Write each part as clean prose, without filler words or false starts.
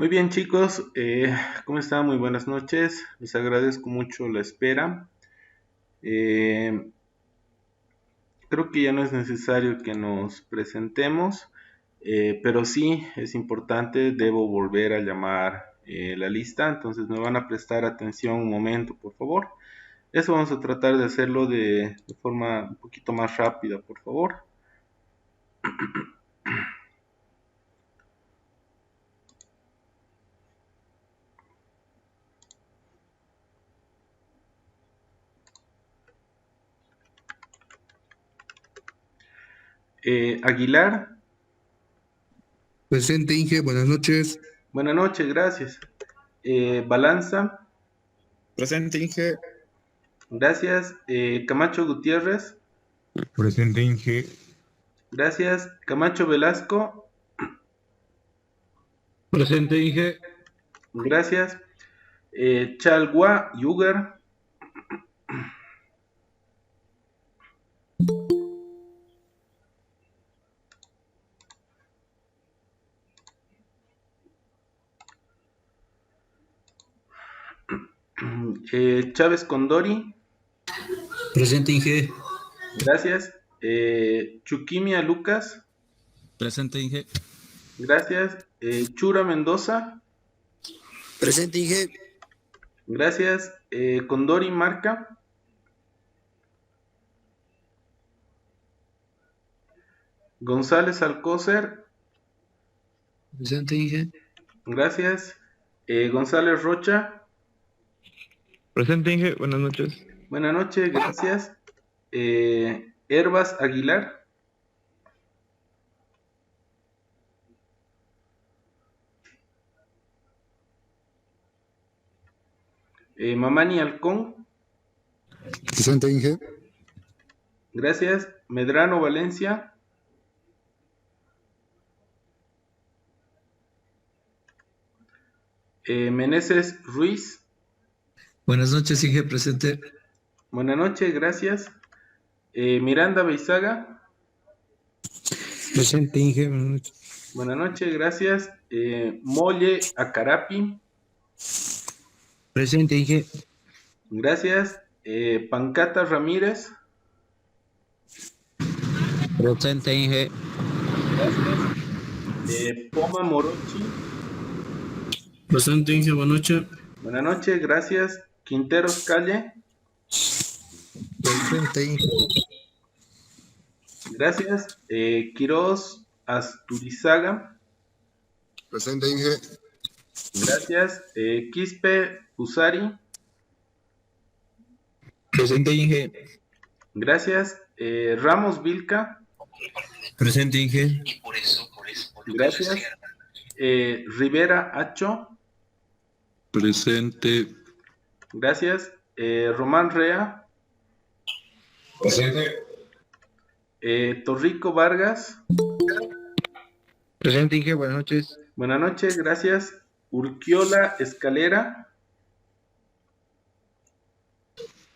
Muy bien, chicos, ¿cómo están? Muy buenas noches. Les agradezco mucho la espera. Eh, Creo que ya no es necesario que nos presentemos, pero sí es importante, debo volver a llamar la lista, entonces me van a prestar atención un momento, por favor. Eso vamos a tratar de hacerlo de forma un poquito más rápida, por favor. Aguilar, Presente, Inge, buenas noches. buenas noches, gracias. Balanza, Presente, Inge. gracias. Camacho Gutiérrez, Presente Inge. gracias. Camacho Velasco, Presente, Inge. gracias. Chalwa Yuger, Chávez Condori, Presente, Inge. gracias. Chukimia Lucas, Presente, Inge. gracias. Chura Mendoza, Presente, Inge. gracias. Condori Marca, González Alcócer, Presente, Inge. gracias. González Rocha, Presente Inge, buenas noches. buenas noches, gracias. Herbas Aguilar, Mamani Halcón, Presente, Inge. gracias. Medrano Valencia, Meneses Ruiz, Buenas noches, Inge. Presente. buenas noches, gracias. Miranda Beizaga, Presente, Inge. Buenas noches. buenas noches, gracias. Molle Acarapi, Presente, Inge. gracias. Pancata Ramírez, Presente, Inge. gracias. Poma Morochi, Presente, Inge. Buenas noches. buenas noches, gracias. Quinteros Calle, Presente, Inge. gracias. Quiroz Asturizaga, Presente, Inge. gracias. Quispe Usari, Presente, Inge. gracias. Ramos Vilca, Presente, Inge. gracias. Rivera Acho, Presente. gracias. Román Rea, Presente. Torrico Vargas, Presente, Inge. Buenas noches. buenas noches, gracias. Urquiola Escalera,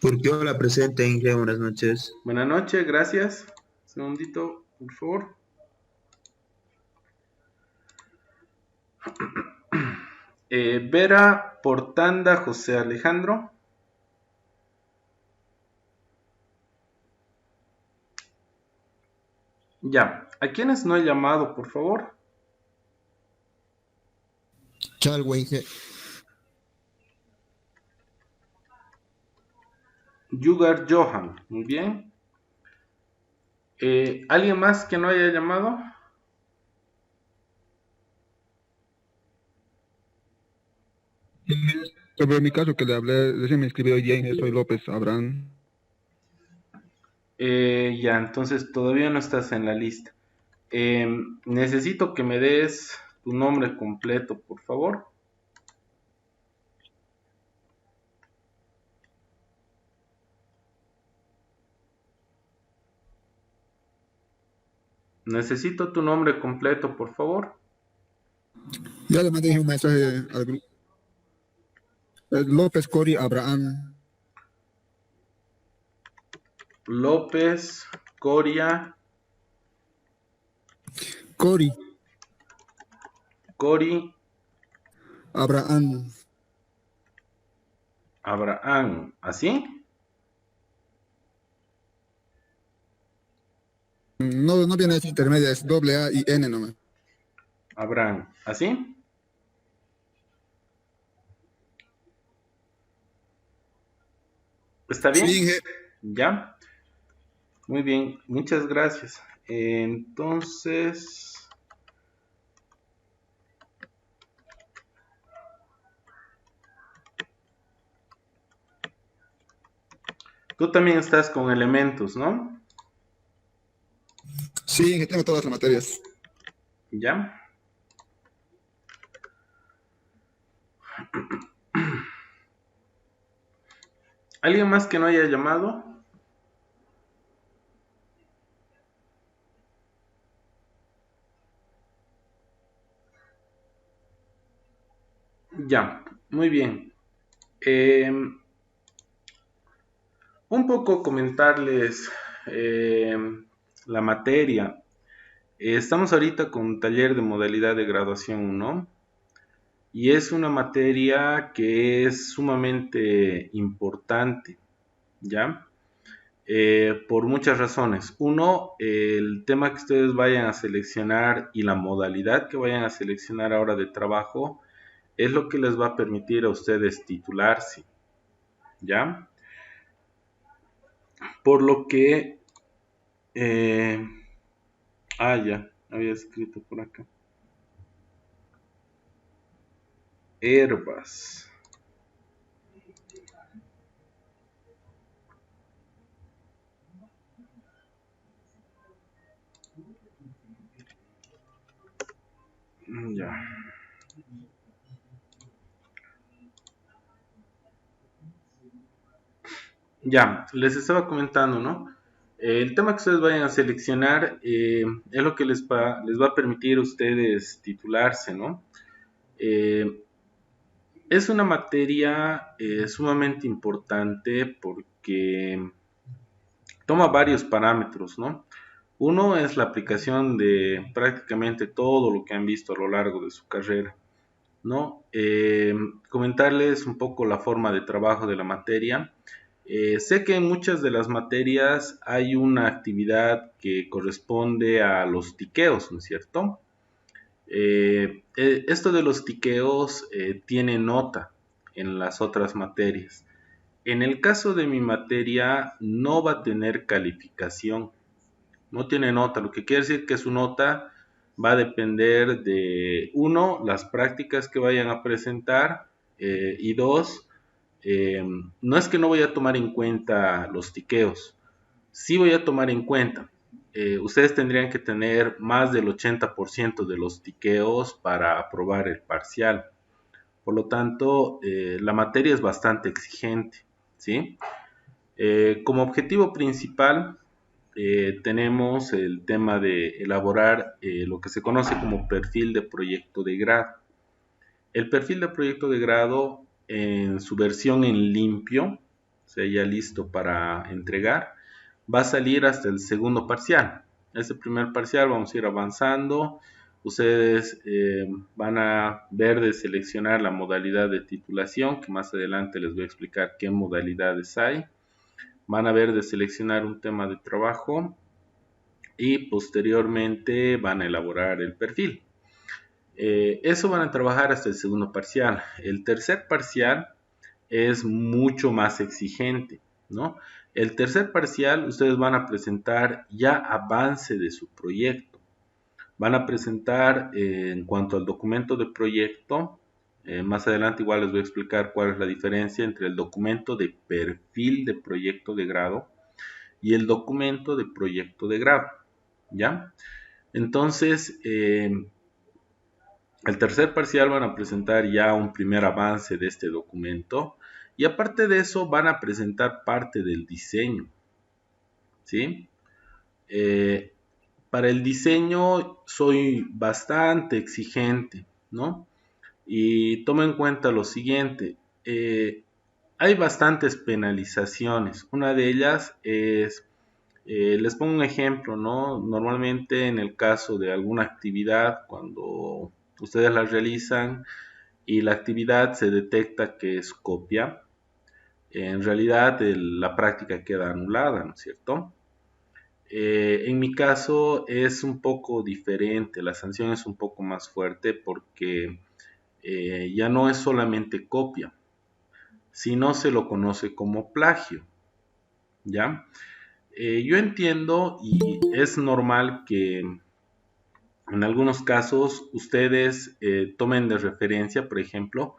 Urquiola, presente, Inge. Buenas noches. buenas noches, gracias. Un segundito, por favor. Vera Portanda José Alejandro, ya. ¿A quiénes no he llamado, por favor? Chalwa, Inge. Yugar Johan, muy bien. ¿Alguien más que no haya llamado? Sobre mi caso que le hablé, recién me escribió hoy día Inge, soy López Abraham. Ya, entonces todavía no estás en la lista. Necesito que me des tu nombre completo, por favor. Necesito tu nombre completo, por favor. Ya le mandé un mensaje al grupo. López Cori Abraham. López Coria Cori Cori Abraham. Abraham, ¿así? No, no viene así intermedia, es doble A y N nomás. Abraham, ¿así? ¿Está Sí, bien? Inge. ¿Ya? Muy bien, muchas gracias. Entonces, tú también estás con elementos, ¿no? Sí, Inge, tengo todas las materias. ¿Ya? ¿Alguien más que no haya llamado? Ya, muy bien. Un poco comentarles la materia. Estamos ahorita con taller de modalidad de graduación, ¿no? Y es una materia que es sumamente importante, ¿ya? Por muchas razones. Uno, el tema que ustedes vayan a seleccionar y la modalidad que vayan a seleccionar ahora de trabajo es lo que les va a permitir a ustedes titularse, ¿ya? Por lo que, eh, ya, había escrito por acá. Herbas. Ya. Ya, les estaba comentando, ¿no? El tema que ustedes vayan a seleccionar es lo que les va a permitir a ustedes titularse, ¿no? Eh, es una materia sumamente importante porque toma varios parámetros, ¿no? Uno es la aplicación de prácticamente todo lo que han visto a lo largo de su carrera, ¿no? Comentarles un poco la forma de trabajo de la materia. Sé que en muchas de las materias hay una actividad que corresponde a los tiqueos, ¿no es cierto? Esto de los tiqueos tiene nota en las otras materias. En el caso de mi materia no va a tener calificación, no tiene nota, lo que quiere decir que su nota va a depender de, uno, las prácticas que vayan a presentar y dos, no es que no voy a tomar en cuenta los tiqueos, sí voy a tomar en cuenta. Ustedes tendrían que tener más del 80% de los tiqueos para aprobar el parcial. Por lo tanto, la materia es bastante exigente, ¿sí? Como objetivo principal tenemos el tema de elaborar lo que se conoce como perfil de proyecto de grado. El perfil de proyecto de grado en su versión en limpio, o sea, ya listo para entregar, va a salir hasta el segundo parcial. Este primer parcial vamos a ir avanzando. Ustedes van a ver de seleccionar la modalidad de titulación, que más adelante les voy a explicar qué modalidades hay. Van a ver de seleccionar un tema de trabajo y posteriormente van a elaborar el perfil. Eso van a trabajar hasta el segundo parcial. El tercer parcial es mucho más exigente, ¿no? El tercer parcial ustedes van a presentar ya avance de su proyecto. Van a presentar en cuanto al documento de proyecto, más adelante igual les voy a explicar cuál es la diferencia entre el documento de perfil de proyecto de grado y el documento de proyecto de grado, ¿ya? Entonces, el tercer parcial van a presentar ya un primer avance de este documento y aparte de eso van a presentar parte del diseño, ¿sí? Eh, para el diseño soy bastante exigente, ¿no? Y toma en cuenta lo siguiente, hay bastantes penalizaciones. Una de ellas es, les pongo un ejemplo, ¿no? Normalmente en el caso de alguna actividad, cuando ustedes la realizan, y la actividad se detecta que es copia, en realidad la práctica queda anulada, ¿no es cierto? En mi caso es un poco diferente, la sanción es un poco más fuerte porque ya no es solamente copia, sino se lo conoce como plagio, ¿ya? Yo entiendo y es normal que en algunos casos ustedes tomen de referencia, por ejemplo,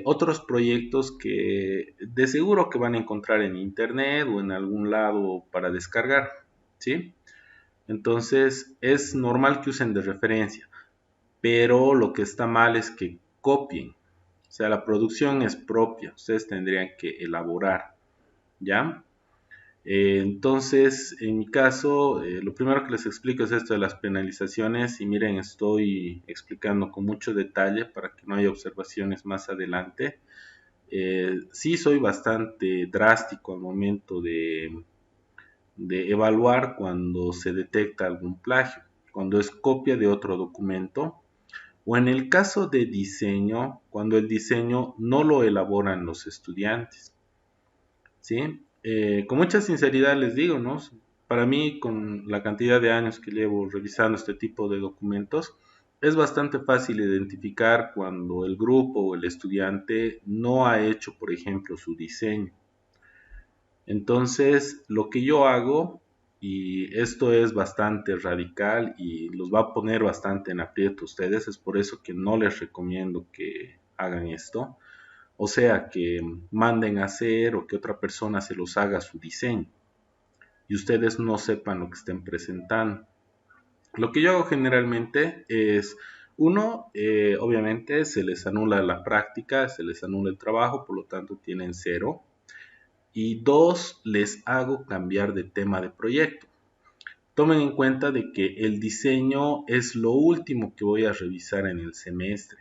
otros proyectos que de seguro que van a encontrar en internet o en algún lado para descargar, ¿sí? Entonces es normal que usen de referencia, pero lo que está mal es que copien. O sea, la producción es propia, ustedes tendrían que elaborar, ¿ya? Entonces, en mi caso, lo primero que les explico es esto de las penalizaciones y miren, estoy explicando con mucho detalle para que no haya observaciones más adelante. Sí soy bastante drástico al momento de evaluar cuando se detecta algún plagio, cuando es copia de otro documento o en el caso de diseño, cuando el diseño no lo elaboran los estudiantes, ¿sí? Con mucha sinceridad les digo, ¿no? Para mí, con la cantidad de años que llevo revisando este tipo de documentos, es bastante fácil identificar cuando el grupo o el estudiante no ha hecho, por ejemplo, su diseño. Entonces, lo que yo hago, y esto es bastante radical y los va a poner bastante en aprieto a ustedes, es por eso que no les recomiendo que hagan esto. O sea, que manden a hacer o que otra persona se los haga su diseño y ustedes no sepan lo que estén presentando. Lo que yo hago generalmente es, uno, obviamente se les anula la práctica, se les anula el trabajo, por lo tanto tienen cero. Y dos, les hago cambiar de tema de proyecto. Tomen en cuenta de que el diseño es lo último que voy a revisar en el semestre.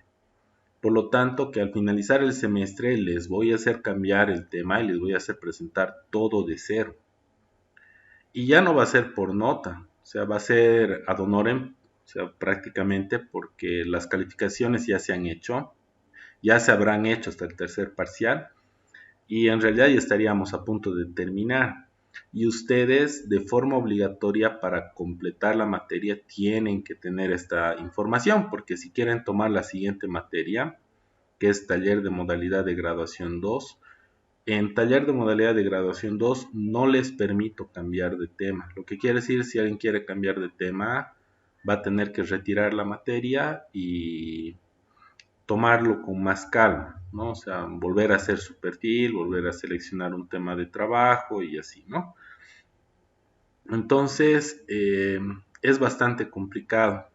Por lo tanto, que al finalizar el semestre les voy a hacer cambiar el tema y les voy a hacer presentar todo de cero. Y ya no va a ser por nota, o sea, va a ser ad honorem, o sea, prácticamente porque las calificaciones ya se han hecho, ya se habrán hecho hasta el tercer parcial y en realidad ya estaríamos a punto de terminar. Y ustedes de forma obligatoria para completar la materia tienen que tener esta información, porque si quieren tomar la siguiente materia, que es taller de modalidad de graduación 2, en taller de modalidad de graduación 2 no les permito cambiar de tema. Lo que quiere decir, si alguien quiere cambiar de tema, va a tener que retirar la materia y tomarlo con más calma, ¿no? O sea, volver a hacer su perfil, volver a seleccionar un tema de trabajo y así, ¿no? Entonces, es bastante complicado.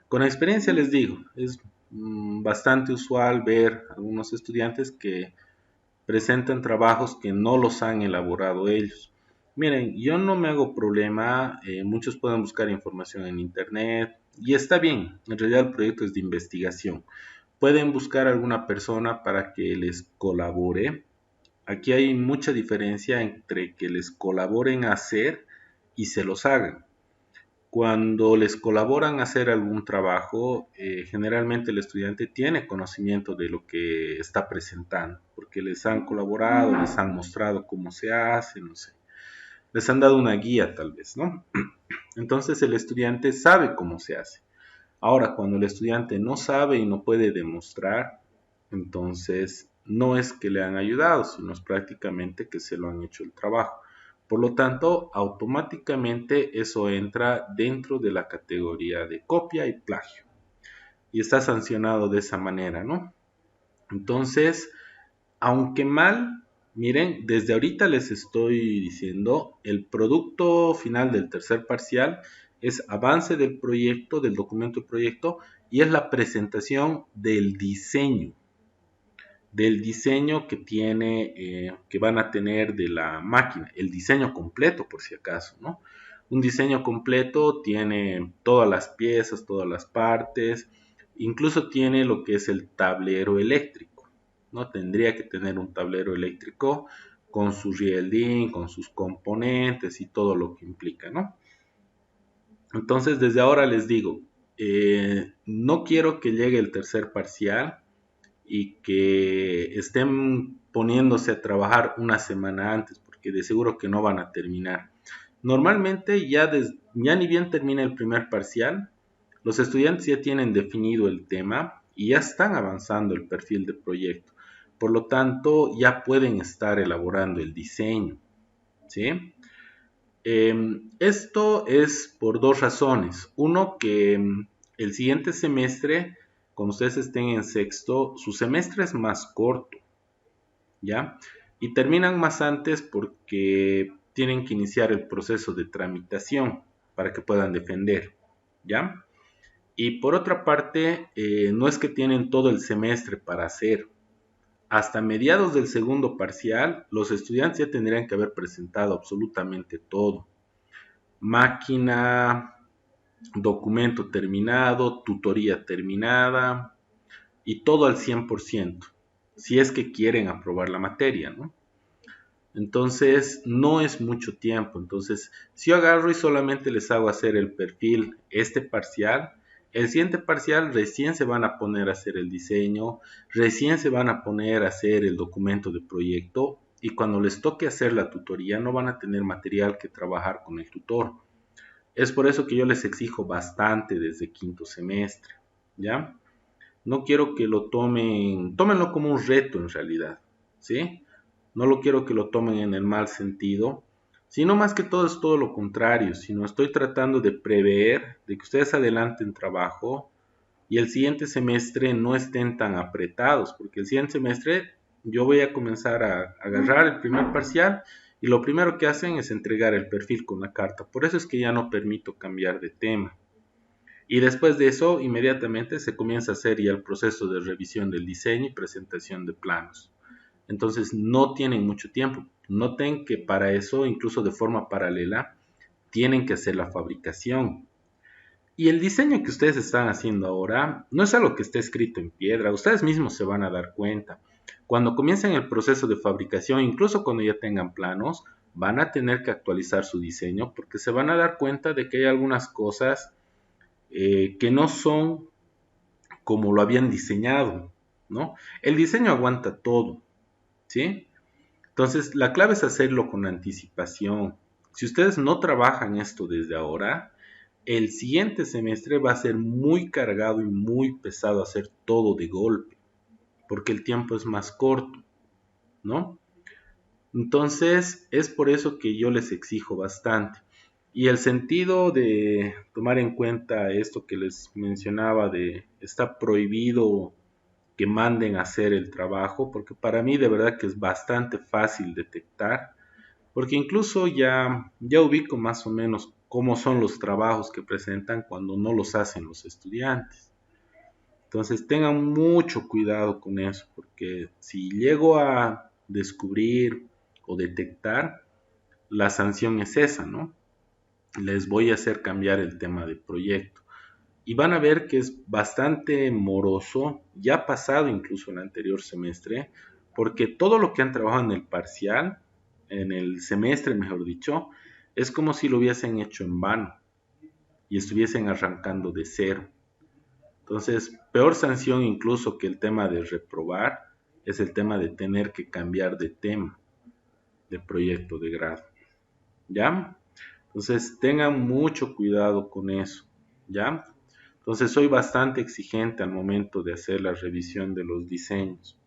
Con experiencia les digo, es bastante usual ver algunos estudiantes que presentan trabajos que no los han elaborado ellos. Miren, yo no me hago problema, muchos pueden buscar información en internet y está bien, en realidad el proyecto es de investigación. Pueden buscar alguna persona para que les colabore. Aquí hay mucha diferencia entre que les colaboren a hacer y se los hagan. Cuando les colaboran a hacer algún trabajo, generalmente el estudiante tiene conocimiento de lo que está presentando, porque les han colaborado, les han mostrado cómo se hace, no sé, les han dado una guía tal vez, ¿no? Entonces el estudiante sabe cómo se hace. Ahora, cuando el estudiante no sabe y no puede demostrar, entonces no es que le han ayudado, sino es prácticamente que se lo han hecho el trabajo. Por lo tanto, automáticamente eso entra dentro de la categoría de copia y plagio. Y está sancionado de esa manera, ¿no? Entonces, aunque mal, miren, desde ahorita les estoy diciendo, el producto final del tercer parcial es avance del proyecto, del documento de proyecto, y es la presentación del diseño que que van a tener de la máquina, el diseño completo por si acaso, ¿no? Un diseño completo tiene todas las piezas, todas las partes, incluso tiene lo que es el tablero eléctrico, ¿no? Tendría que tener un tablero eléctrico con su rielding, con sus componentes y todo lo que implica, ¿no? Entonces, desde ahora les digo, no quiero que llegue el tercer parcial y que estén poniéndose a trabajar una semana antes, porque de seguro que no van a terminar. Normalmente ya ni bien termina el primer parcial, los estudiantes ya tienen definido el tema y ya están avanzando el perfil de proyecto. Por lo tanto, ya pueden estar elaborando el diseño, ¿sí? Esto es por dos razones. Uno, que el siguiente semestre, cuando ustedes estén en sexto, su semestre es más corto, ¿ya? Y terminan más antes porque tienen que iniciar el proceso de tramitación para que puedan defender, ¿ya? Y por otra parte, no es que tienen todo el semestre para hacer. Hasta mediados del segundo parcial, los estudiantes ya tendrían que haber presentado absolutamente todo. Máquina, documento terminado, tutoría terminada y todo al 100%, si es que quieren aprobar la materia, ¿no? Entonces, no es mucho tiempo. Entonces, si yo agarro y solamente les hago hacer el perfil, este parcial, el siguiente parcial recién se van a poner a hacer el diseño, recién se van a poner a hacer el documento de proyecto y cuando les toque hacer la tutoría no van a tener material que trabajar con el tutor. Es por eso que yo les exijo bastante desde quinto semestre, ¿ya? No quiero que lo tómenlo como un reto en realidad, ¿sí? No lo quiero que lo tomen en el mal sentido, sino más que todo es todo lo contrario, sino estoy tratando de prever, de que ustedes adelanten trabajo y el siguiente semestre no estén tan apretados, porque el siguiente semestre yo voy a comenzar a agarrar el primer parcial y lo primero que hacen es entregar el perfil con la carta. Por eso es que ya no permito cambiar de tema. Y después de eso, inmediatamente se comienza a hacer ya el proceso de revisión del diseño y presentación de planos. Entonces no tienen mucho tiempo. Noten que para eso, incluso de forma paralela, tienen que hacer la fabricación. Y el diseño que ustedes están haciendo ahora no es algo que esté escrito en piedra. Ustedes mismos se van a dar cuenta. Cuando comiencen el proceso de fabricación, incluso cuando ya tengan planos, van a tener que actualizar su diseño porque se van a dar cuenta de que hay algunas cosas que no son como lo habían diseñado, ¿no? El diseño aguanta todo, ¿sí? Entonces, la clave es hacerlo con anticipación. Si ustedes no trabajan esto desde ahora, el siguiente semestre va a ser muy cargado y muy pesado hacer todo de golpe, porque el tiempo es más corto, ¿no? Entonces, es por eso que yo les exijo bastante. Y el sentido de tomar en cuenta esto que les mencionaba de está prohibido que manden a hacer el trabajo, porque para mí de verdad que es bastante fácil detectar, porque incluso ya ubico más o menos cómo son los trabajos que presentan cuando no los hacen los estudiantes. Entonces tengan mucho cuidado con eso, porque si llego a descubrir o detectar, la sanción es esa, ¿no? Les voy a hacer cambiar el tema de proyecto. Y van a ver que es bastante moroso, ya ha pasado incluso el anterior semestre, porque todo lo que han trabajado en el parcial, en el semestre mejor dicho, es como si lo hubiesen hecho en vano y estuviesen arrancando de cero. Entonces, peor sanción incluso que el tema de reprobar es el tema de tener que cambiar de tema de proyecto de grado. ¿Ya? Entonces, tengan mucho cuidado con eso. ¿Ya? Entonces, soy bastante exigente al momento de hacer la revisión de los diseños.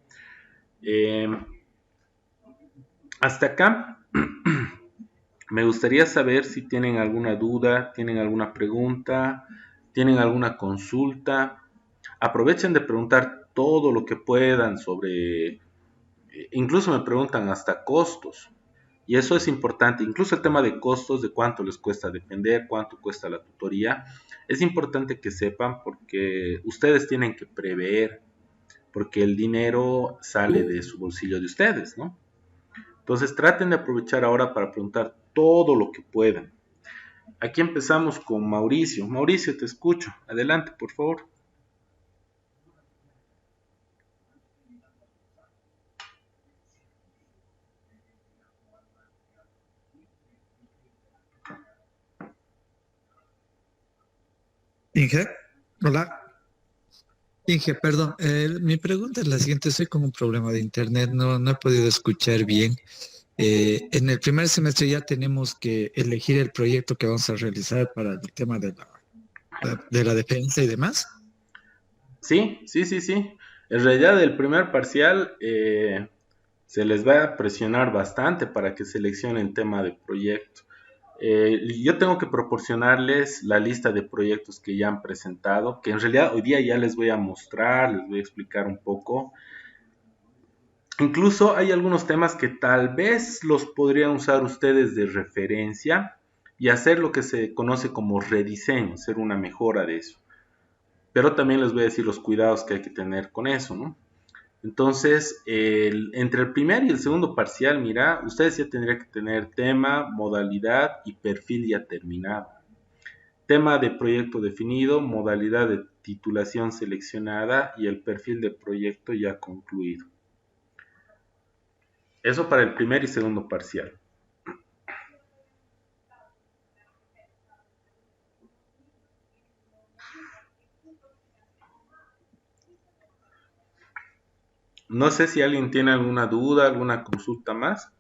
Eh, hasta acá, me gustaría saber si tienen alguna duda, tienen alguna pregunta, tienen alguna consulta. Aprovechen de preguntar todo lo que puedan sobre, incluso me preguntan hasta costos. Y eso es importante, incluso el tema de costos, de cuánto les cuesta defender, cuánto cuesta la tutoría, es importante que sepan porque ustedes tienen que prever, porque el dinero sale de su bolsillo de ustedes, ¿no? Entonces traten de aprovechar ahora para preguntar todo lo que puedan. Aquí empezamos con Mauricio. Mauricio, te escucho. Adelante, por favor. Inge, hola. Inge, perdón, mi pregunta es la siguiente, estoy con un problema de internet, no he podido escuchar bien. En el primer semestre ya tenemos que elegir el proyecto que vamos a realizar para el tema de la defensa y demás. Sí, sí, sí, sí. En realidad el primer parcial se les va a presionar bastante para que seleccionen tema de proyecto. Yo tengo que proporcionarles la lista de proyectos que ya han presentado, que en realidad hoy día ya les voy a mostrar, les voy a explicar un poco. Incluso hay algunos temas que tal vez los podrían usar ustedes de referencia y hacer lo que se conoce como rediseño, hacer una mejora de eso. Pero también les voy a decir los cuidados que hay que tener con eso, ¿no? Entonces, entre el primer y el segundo parcial, mira, ustedes ya tendrían que tener tema, modalidad y perfil ya terminado. Tema de proyecto definido, modalidad de titulación seleccionada y el perfil de proyecto ya concluido. Eso para el primer y segundo parcial. No sé si alguien tiene alguna duda, alguna consulta más.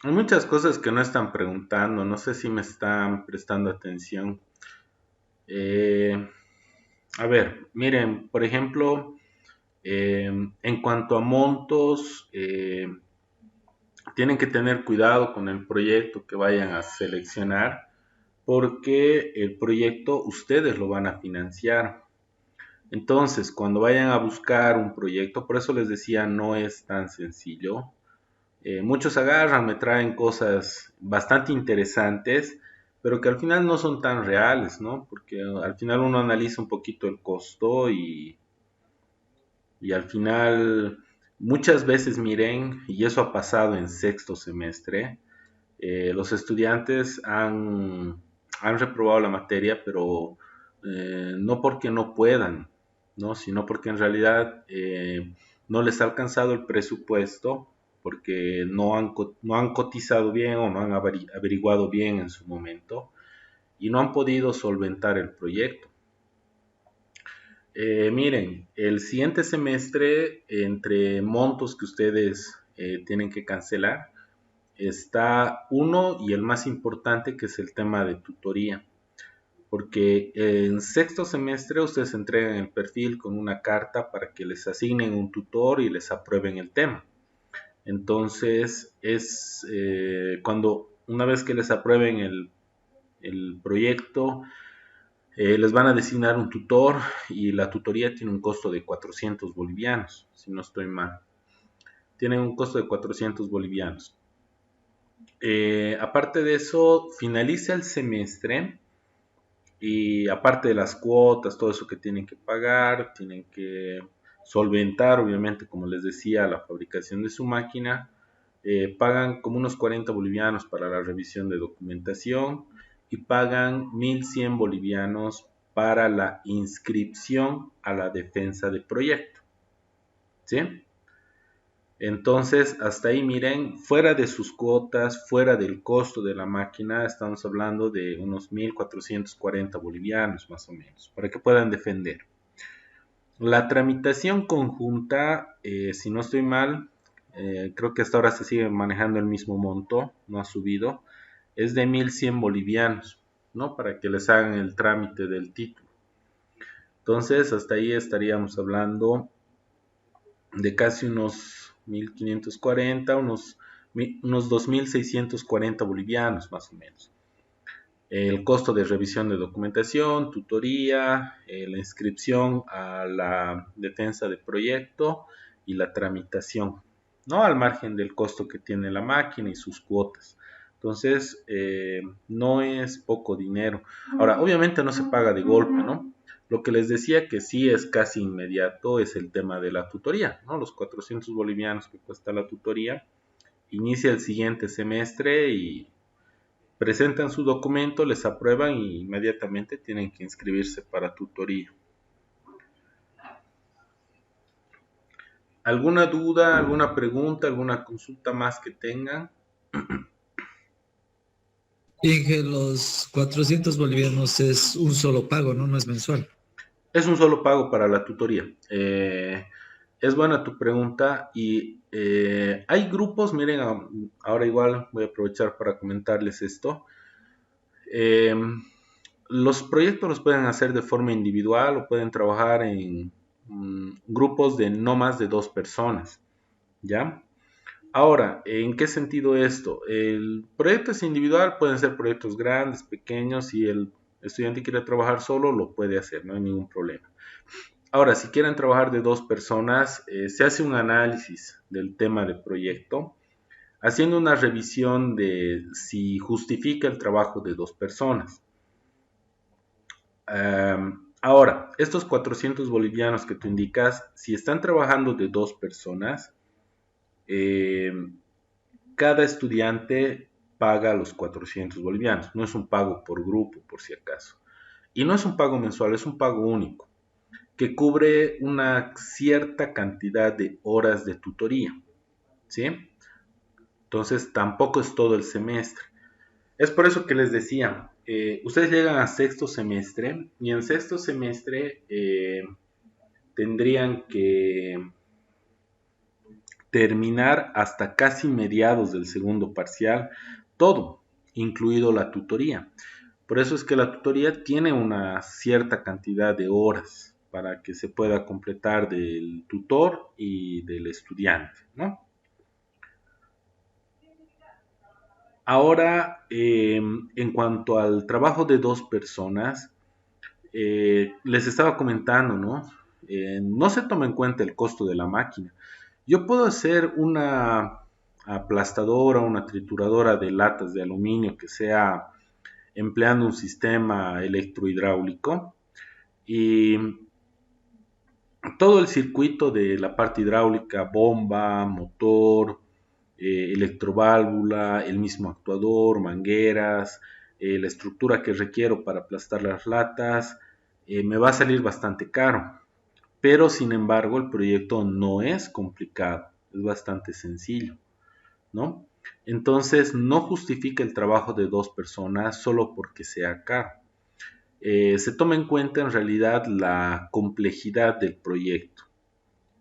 Hay muchas cosas que no están preguntando, no sé si me están prestando atención. Eh, a ver, miren, por ejemplo, en cuanto a montos, tienen que tener cuidado con el proyecto que vayan a seleccionar porque el proyecto ustedes lo van a financiar. Entonces, cuando vayan a buscar un proyecto, por eso les decía, no es tan sencillo. Muchos agarran, me traen cosas bastante interesantes, pero que al final no son tan reales, ¿no? Porque al final uno analiza un poquito el costo y al final muchas veces miren, y eso ha pasado en sexto semestre, los estudiantes han reprobado la materia, pero no porque no puedan, ¿no? Sino porque en realidad no les ha alcanzado el presupuesto, porque no han cotizado bien o no han averiguado bien en su momento y no han podido solventar el proyecto. Miren, el siguiente semestre, entre montos que ustedes tienen que cancelar, está uno y el más importante, que es el tema de tutoría. Porque en sexto semestre ustedes entregan el perfil con una carta para que les asignen un tutor y les aprueben el tema. Entonces es cuando una vez que les aprueben el proyecto, les van a designar un tutor y la tutoría tiene un costo de 400 bolivianos, si no estoy mal. Tiene un costo de 400 bolivianos. Aparte de eso, finaliza el semestre y aparte de las cuotas, todo eso que tienen que pagar, tienen que solventar, obviamente, como les decía, la fabricación de su máquina. Pagan como unos 40 bolivianos para la revisión de documentación y pagan 1100 bolivianos para la inscripción a la defensa de proyecto. ¿Sí? Entonces, hasta ahí miren, fuera de sus cuotas, fuera del costo de la máquina, estamos hablando de unos 1440 bolivianos más o menos, para que puedan defender. La tramitación conjunta, si no estoy mal, creo que hasta ahora se sigue manejando el mismo monto, no ha subido, es de 1100 bolivianos, ¿no? Para que les hagan el trámite del título. Entonces, hasta ahí estaríamos hablando de casi unos 1540, unos 2640 bolivianos más o menos. El costo de revisión de documentación, tutoría, la inscripción a la defensa de proyecto y la tramitación, ¿no? Al margen del costo que tiene la máquina y sus cuotas. Entonces, no es poco dinero. Ahora, obviamente no se paga de golpe, ¿no? Lo que les decía que sí es casi inmediato es el tema de la tutoría, ¿no? Los 400 bolivianos que cuesta la tutoría inicia el siguiente semestre y presentan su documento, les aprueban y inmediatamente tienen que inscribirse para tutoría. ¿Alguna duda, alguna pregunta, alguna consulta más que tengan? Inge, los 400 bolivianos es un solo pago, ¿no? No es mensual. Es un solo pago para la tutoría. Es buena tu pregunta y hay grupos, miren, ahora igual voy a aprovechar para comentarles esto. Eh, los proyectos los pueden hacer de forma individual o pueden trabajar en grupos de no más de 2 personas, ¿ya? Ahora, ¿en qué sentido esto? El proyecto es individual, pueden ser proyectos grandes, pequeños, si el estudiante quiere trabajar solo, lo puede hacer, no hay ningún problema. Ahora, si quieren trabajar de 2 personas, se hace un análisis del tema del proyecto, haciendo una revisión de si justifica el trabajo de 2 personas. Ahora, estos 400 bolivianos que tú indicas, si están trabajando de 2 personas, cada estudiante paga los 400 bolivianos. No es un pago por grupo, por si acaso. Y no es un pago mensual, es un pago único, que cubre una cierta cantidad de horas de tutoría, ¿sí? Entonces, tampoco es todo el semestre. Es por eso que les decía, ustedes llegan a sexto semestre y en sexto semestre tendrían que terminar hasta casi mediados del segundo parcial, todo, incluido la tutoría. Por eso es que la tutoría tiene una cierta cantidad de horas para que se pueda completar del tutor y del estudiante, ¿no? Ahora, en cuanto al trabajo de 2 personas, les estaba comentando, ¿no? No se toma en cuenta el costo de la máquina. Yo puedo hacer una aplastadora, una trituradora de latas de aluminio que sea empleando un sistema electrohidráulico y todo el circuito de la parte hidráulica, bomba, motor, electroválvula, el mismo actuador, mangueras, la estructura que requiero para aplastar las latas, me va a salir bastante caro. Pero sin embargo el proyecto no es complicado, es bastante sencillo, ¿no? Entonces no justifica el trabajo de 2 personas solo porque sea caro. Se toma en cuenta en realidad la complejidad del proyecto,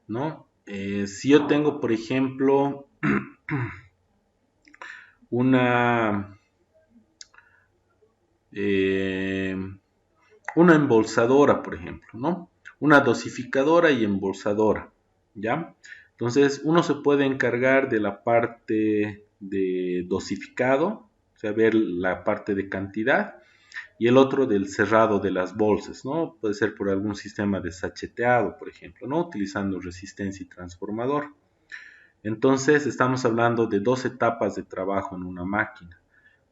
¿no? Si yo tengo, por ejemplo, una, eh, una embolsadora, por ejemplo, ¿no? Una dosificadora y embolsadora, ¿ya? Entonces, uno se puede encargar de la parte de dosificado, o sea, ver la parte de cantidad, y el otro del cerrado de las bolsas, ¿no? Puede ser por algún sistema de sacheteado, por ejemplo, ¿no? Utilizando resistencia y transformador. Entonces, estamos hablando de 2 etapas de trabajo en una máquina.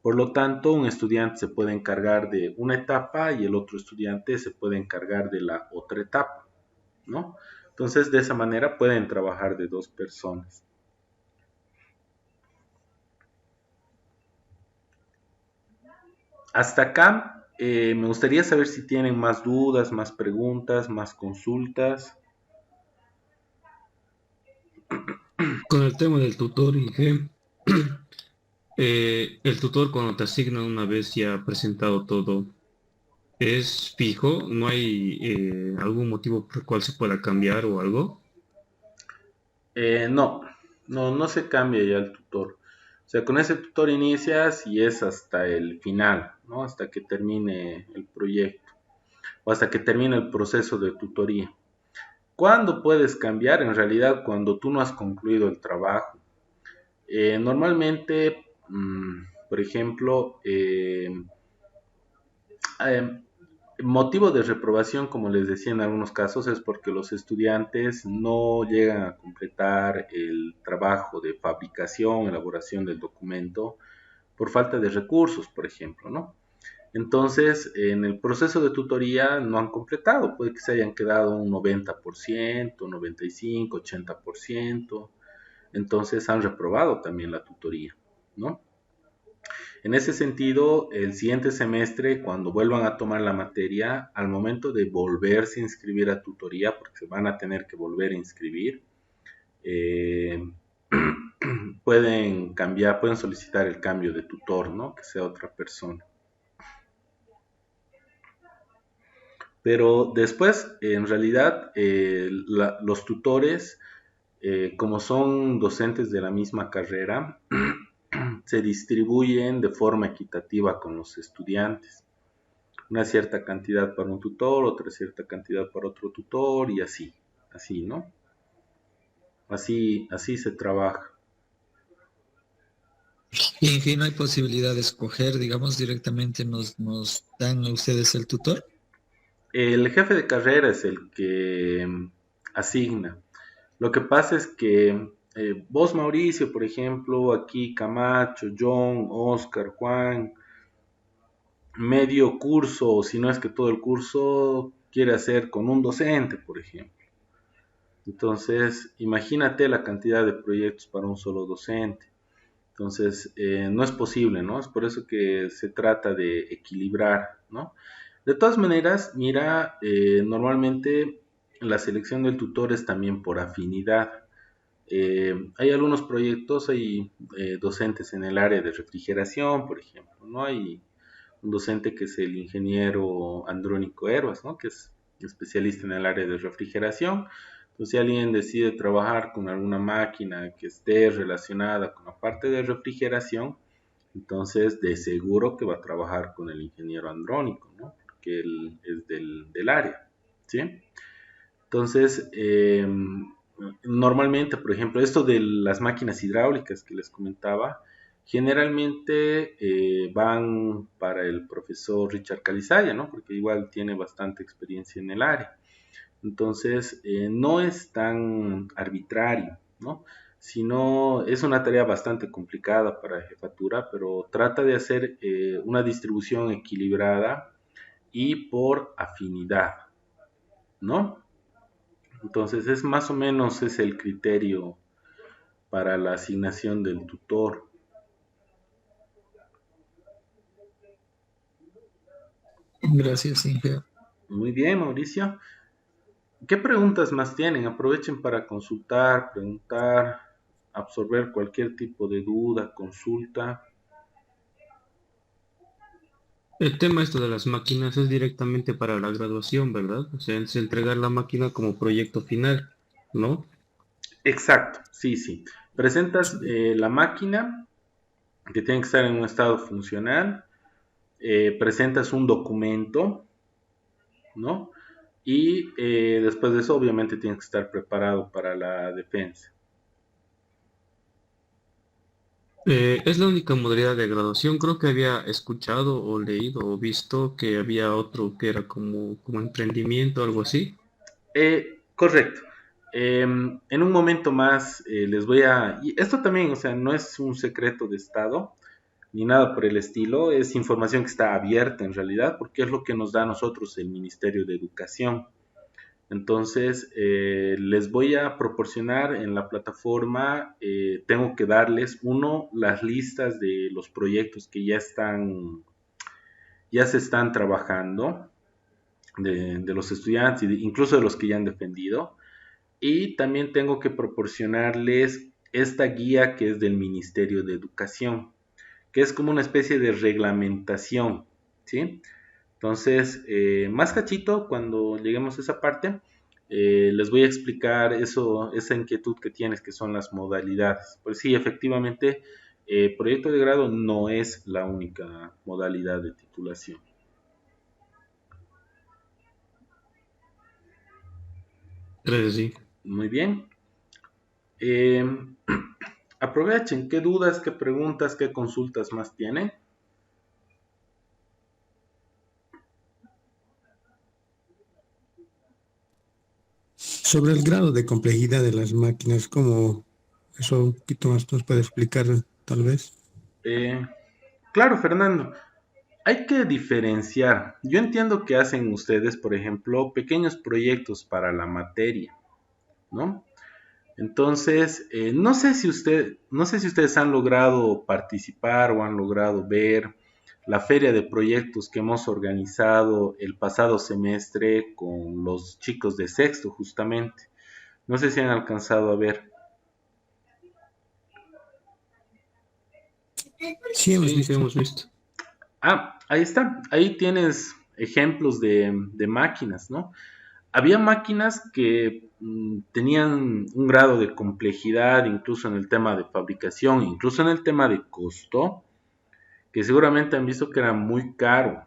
Por lo tanto, un estudiante se puede encargar de una etapa y el otro estudiante se puede encargar de la otra etapa, ¿no? Entonces, de esa manera pueden trabajar de 2 personas. Hasta acá, me gustaría saber si tienen más dudas, más preguntas, más consultas. Con el tema del tutor, Inge, el tutor cuando te asigna una vez ya presentado todo, ¿es fijo? ¿No hay algún motivo por el cual se pueda cambiar o algo? No, no se cambia ya el tutor. O sea, con ese tutor inicias y es hasta el final, ¿no? Hasta que termine el proyecto o hasta que termine el proceso de tutoría. ¿Cuándo puedes cambiar? En realidad, cuando tú no has concluido el trabajo. Normalmente, por ejemplo, motivo de reprobación, como les decía en algunos casos, es porque los estudiantes no llegan a completar el trabajo de fabricación, elaboración del documento, por falta de recursos, por ejemplo, ¿no? Entonces, en el proceso de tutoría no han completado, puede que se hayan quedado un 90%, 95%, 80%. entonces han reprobado también la tutoría, ¿no? En ese sentido, el siguiente semestre, cuando vuelvan a tomar la materia, al momento de volverse a inscribir a tutoría, porque se van a tener que volver a inscribir, eh, pueden solicitar el cambio de tutor, ¿no? Que sea otra persona. Pero después, en realidad, los tutores, como son docentes de la misma carrera, se distribuyen de forma equitativa con los estudiantes. Una cierta cantidad para un tutor, otra cierta cantidad para otro tutor y así, ¿no? Así se trabaja. Y no hay posibilidad de escoger, digamos, directamente nos dan a ustedes el tutor. El jefe de carrera es el que asigna. Lo que pasa es que vos, Mauricio, por ejemplo, aquí Camacho, John, Oscar, Juan, medio curso, o si no es que todo el curso quiere hacer con un docente, por ejemplo. Entonces, imagínate la cantidad de proyectos para un solo docente. Entonces, no es posible, ¿no? Es por eso que se trata de equilibrar, ¿no? De todas maneras, mira, normalmente la selección del tutor es también por afinidad. Hay algunos proyectos, hay docentes en el área de refrigeración, por ejemplo, ¿no? Hay un docente que es el ingeniero Andrónico Herbas, ¿no? Que es especialista en el área de refrigeración. Entonces, si alguien decide trabajar con alguna máquina que esté relacionada con la parte de refrigeración, entonces de seguro que va a trabajar con el ingeniero Andrónico, ¿no? Porque él es del área, ¿sí? Entonces, normalmente, por ejemplo, esto de las máquinas hidráulicas que les comentaba, generalmente van para el profesor Richard Calizaya, ¿no? Porque igual tiene bastante experiencia en el área. Entonces, no es tan arbitrario, ¿no? Sino es una tarea bastante complicada para la jefatura, pero trata de hacer una distribución equilibrada y por afinidad, ¿no? Entonces, es más o menos es el criterio para la asignación del tutor. Gracias, Inge. Muy bien, Mauricio. ¿Qué preguntas más tienen? Aprovechen para consultar, preguntar, absorber cualquier tipo de duda, consulta. El tema esto de las máquinas es directamente para la graduación, ¿verdad? O sea, es entregar la máquina como proyecto final, ¿no? Exacto, sí. Presentas la máquina que tiene que estar en un estado funcional, presentas un documento, ¿no? Y después de eso, obviamente, tienes que estar preparado para la defensa. Es la única modalidad de graduación. Creo que había escuchado o leído o visto que había otro que era como emprendimiento, algo así. Correcto. En un momento más les voy a... Y esto también, o sea, no es un secreto de Estado, ni nada por el estilo, es información que está abierta en realidad, porque es lo que nos da a nosotros el Ministerio de Educación. Entonces, les voy a proporcionar en la plataforma, tengo que darles, uno, las listas de los proyectos que ya se están trabajando, de los estudiantes, incluso de los que ya han defendido, y también tengo que proporcionarles esta guía que es del Ministerio de Educación, que es como una especie de reglamentación, ¿sí? Entonces, más cachito, cuando lleguemos a esa parte, les voy a explicar esa inquietud que tienes, que son las modalidades. Pues sí, efectivamente, proyecto de grado no es la única modalidad de titulación. Creo que sí. Muy bien. Eh, aprovechen, ¿qué dudas, qué preguntas, qué consultas más tienen? Sobre el grado de complejidad de las máquinas, ¿cómo eso un poquito más nos puede explicar, tal vez? Claro, Fernando. Hay que diferenciar. Yo entiendo que hacen ustedes, por ejemplo, pequeños proyectos para la materia, ¿no? Entonces, no sé si ustedes han logrado participar o han logrado ver la feria de proyectos que hemos organizado el pasado semestre con los chicos de sexto, justamente. No sé si han alcanzado a ver. Sí, hemos Sí, sí, visto. hemos visto. Ah, ahí está. Ahí tienes ejemplos de máquinas, ¿no? Había máquinas que tenían un grado de complejidad, incluso en el tema de fabricación, incluso en el tema de costo, que seguramente han visto que era muy caro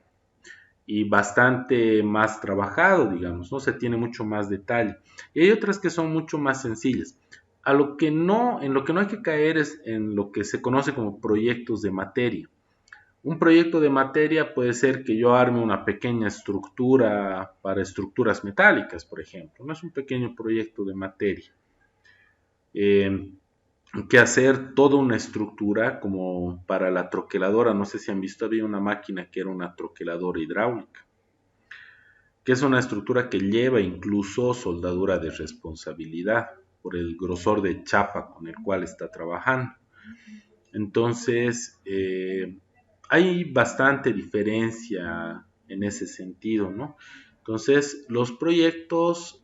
y bastante más trabajado, digamos, ¿no? Se tiene mucho más detalle. Y hay otras que son mucho más sencillas. En lo que no hay que caer es en lo que se conoce como proyectos de materia. Un proyecto de materia puede ser que yo arme una pequeña estructura para estructuras metálicas, por ejemplo. No es un pequeño proyecto de materia. Eh, que hacer toda una estructura como para la troqueladora. No sé si han visto, había una máquina que era una troqueladora hidráulica, que es una estructura que lleva incluso soldadura de responsabilidad por el grosor de chapa con el cual está trabajando. Entonces, hay bastante diferencia en ese sentido, ¿no? Entonces, los proyectos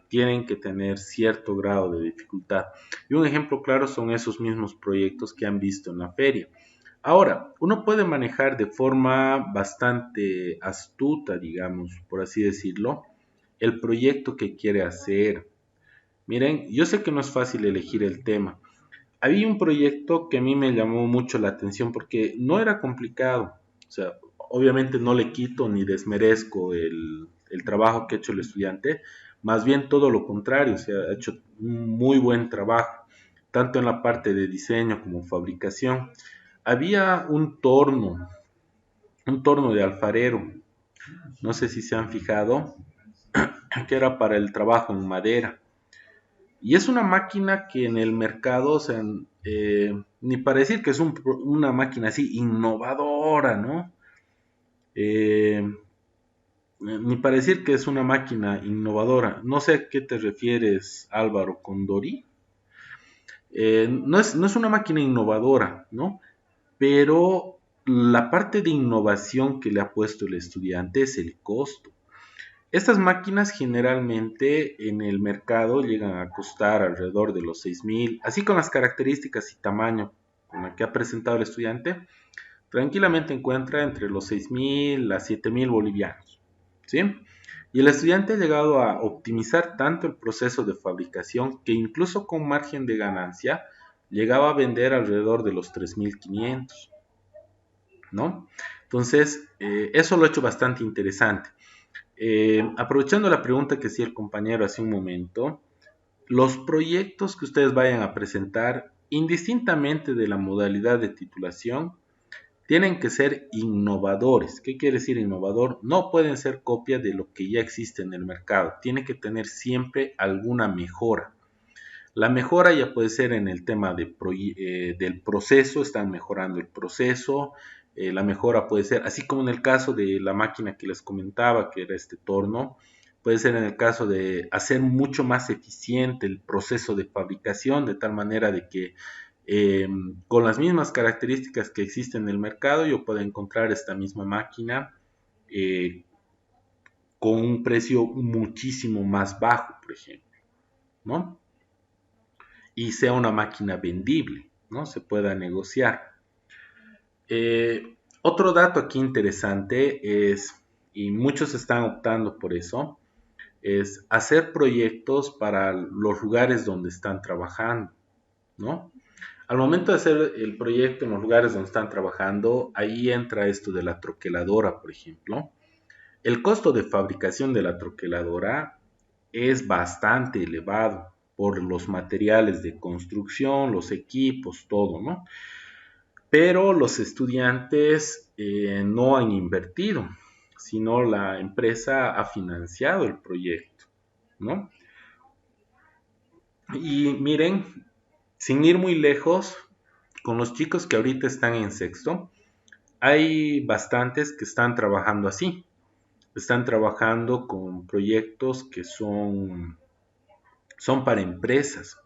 tienen que tener cierto grado de dificultad. Y un ejemplo claro son esos mismos proyectos que han visto en la feria. Ahora, uno puede manejar de forma bastante astuta, digamos, por así decirlo, el proyecto que quiere hacer. Miren, yo sé que no es fácil elegir el tema. Había un proyecto que a mí me llamó mucho la atención porque no era complicado. O sea, obviamente no le quito ni desmerezco el trabajo que ha hecho el estudiante, más bien todo lo contrario, o sea, ha hecho un muy buen trabajo, tanto en la parte de diseño como fabricación. Había un torno de alfarero, no sé si se han fijado, que era para el trabajo en madera. Y es una máquina que en el mercado, o sea, ni para decir que es una máquina así innovadora, ¿no? Ni para decir que es una máquina innovadora. No sé a qué te refieres, Álvaro, con Dori. No es una máquina innovadora, ¿no? Pero la parte de innovación que le ha puesto el estudiante es el costo. Estas máquinas generalmente en el mercado llegan a costar alrededor de los 6.000, así con las características y tamaño con la que ha presentado el estudiante, tranquilamente encuentra entre los 6.000 a 7.000 bolivianos, ¿sí? Y el estudiante ha llegado a optimizar tanto el proceso de fabricación que incluso con margen de ganancia llegaba a vender alrededor de los 3.500, ¿no? Entonces, eso lo ha hecho bastante interesante. Aprovechando la pregunta que hacía el compañero hace un momento, los proyectos que ustedes vayan a presentar, indistintamente de la modalidad de titulación, tienen que ser innovadores. ¿Qué quiere decir innovador? No pueden ser copia de lo que ya existe en el mercado. Tiene que tener siempre alguna mejora. La mejora ya puede ser en el tema del proceso, están mejorando el proceso. La mejora puede ser, así como en el caso de la máquina que les comentaba, que era este torno, puede ser en el caso de hacer mucho más eficiente el proceso de fabricación, de tal manera de que con las mismas características que existen en el mercado, yo pueda encontrar esta misma máquina eh, con un precio muchísimo más bajo, por ejemplo, ¿no? Y sea una máquina vendible, ¿no? Se pueda negociar. Otro dato aquí interesante es, y muchos están optando por eso, es hacer proyectos para los lugares donde están trabajando, ¿no? Al momento de hacer el proyecto en los lugares donde están trabajando, ahí entra esto de la troqueladora, por ejemplo. El costo de fabricación de la troqueladora es bastante elevado por los materiales de construcción, los equipos, todo, ¿no? Pero los estudiantes no han invertido, sino la empresa ha financiado el proyecto, ¿no? Y miren, sin ir muy lejos, con los chicos que ahorita están en sexto, hay bastantes que están trabajando así. Están trabajando con proyectos que son son para empresas.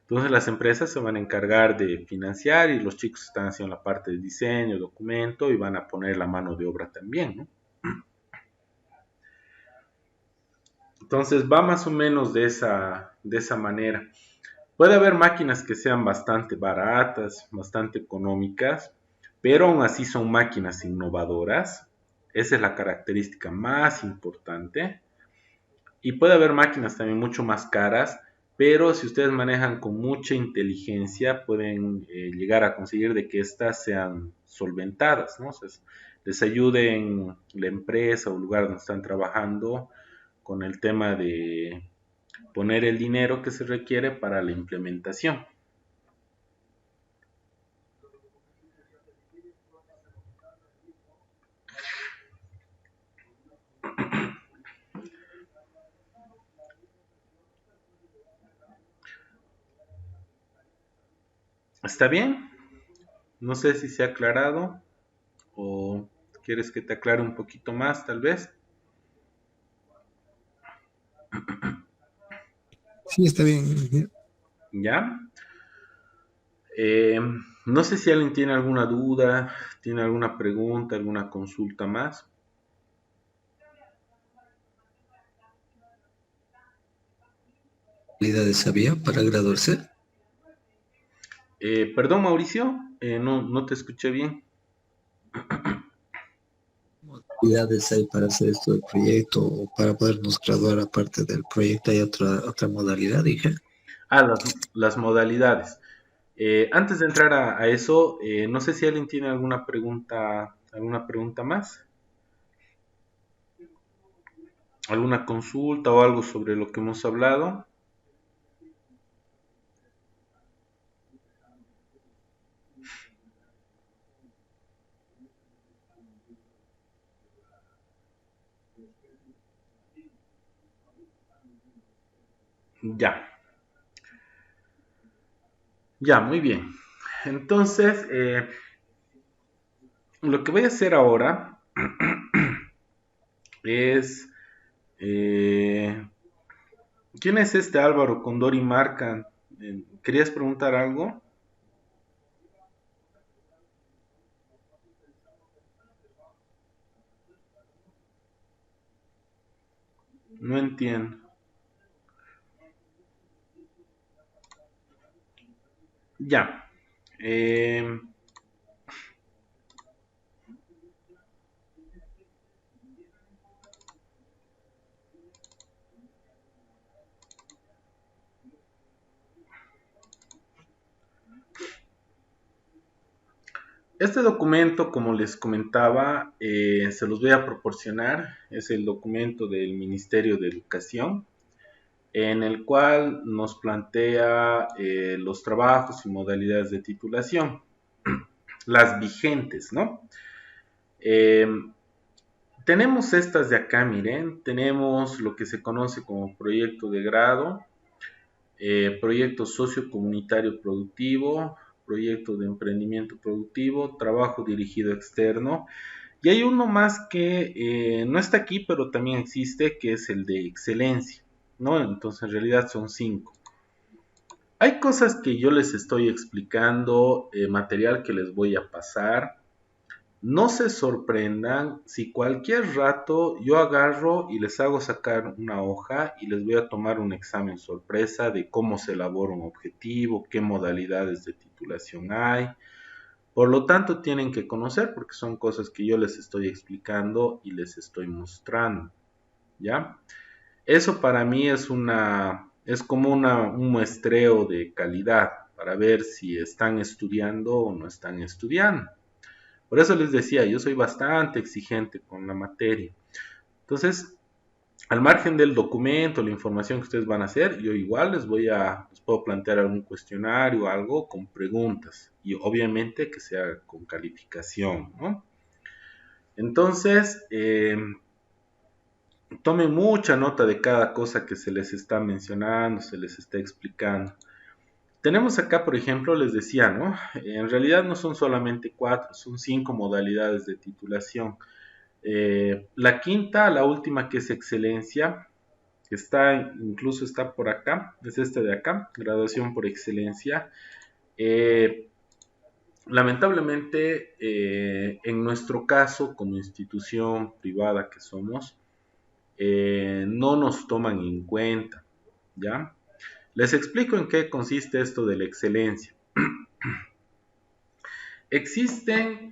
Entonces las empresas se van a encargar de financiar y los chicos están haciendo la parte de diseño, documento y van a poner la mano de obra también, ¿no? Entonces va más o menos de esa manera. Puede haber máquinas que sean bastante baratas, bastante económicas, pero aún así son máquinas innovadoras. Esa es la característica más importante. Y puede haber máquinas también mucho más caras, pero si ustedes manejan con mucha inteligencia, pueden llegar a conseguir de que éstas sean solventadas, ¿no? O sea, les ayuden la empresa o el lugar donde están trabajando con el tema de poner el dinero que se requiere para la implementación. ¿Está bien? No sé si se ha aclarado o quieres que te aclare un poquito más, tal vez. Sí, está bien. ¿Ya? No sé si alguien tiene alguna duda, tiene alguna pregunta, alguna consulta más. ¿Habilidades había para graduarse? Perdón, Mauricio, no te escuché bien. ¿Habilidades hay para hacer esto del proyecto o para podernos graduar aparte del proyecto? ¿Hay otra modalidad, dije? Las modalidades. Antes de entrar a eso, no sé si alguien tiene alguna pregunta más, alguna consulta o algo sobre lo que hemos hablado. Ya. Ya, muy bien. Entonces, lo que voy a hacer ahora es... ¿quién es este Álvaro Condori Marca? ¿Querías preguntar algo? No entiendo. Ya. Este documento, como les comentaba, se los voy a proporcionar. Es el documento del Ministerio de Educación, en el cual nos plantea los trabajos y modalidades de titulación, las vigentes, ¿no? Eh, tenemos estas de acá, miren, tenemos lo que se conoce como proyecto de grado, proyecto sociocomunitario productivo, proyecto de emprendimiento productivo, trabajo dirigido externo, y hay uno más que no está aquí, pero también existe, que es el de excelencia, ¿no? Entonces en realidad son 5. Hay cosas que yo les estoy explicando, material que les voy a pasar. No se sorprendan si cualquier rato yo agarro y les hago sacar una hoja y les voy a tomar un examen sorpresa de cómo se elabora un objetivo, qué modalidades de titulación hay. Por lo tanto, tienen que conocer porque son cosas que yo les estoy explicando y les estoy mostrando, ¿ya? Eso para mí es como un muestreo de calidad para ver si están estudiando o no están estudiando. Por eso les decía, yo soy bastante exigente con la materia. Entonces, al margen del documento, la información que ustedes van a hacer, yo igual les puedo plantear algún cuestionario o algo con preguntas. Y obviamente que sea con calificación, ¿no? Entonces, tomen mucha nota de cada cosa que se les está mencionando, se les está explicando. Tenemos acá, por ejemplo, les decía, ¿no? En realidad no son solamente 4, son 5 modalidades de titulación. La quinta, la última, que es excelencia, incluso está por acá, es este de acá, graduación por excelencia. Lamentablemente, en nuestro caso, como institución privada que somos, no nos toman en cuenta, ¿ya? Les explico en qué consiste esto de la excelencia. Existen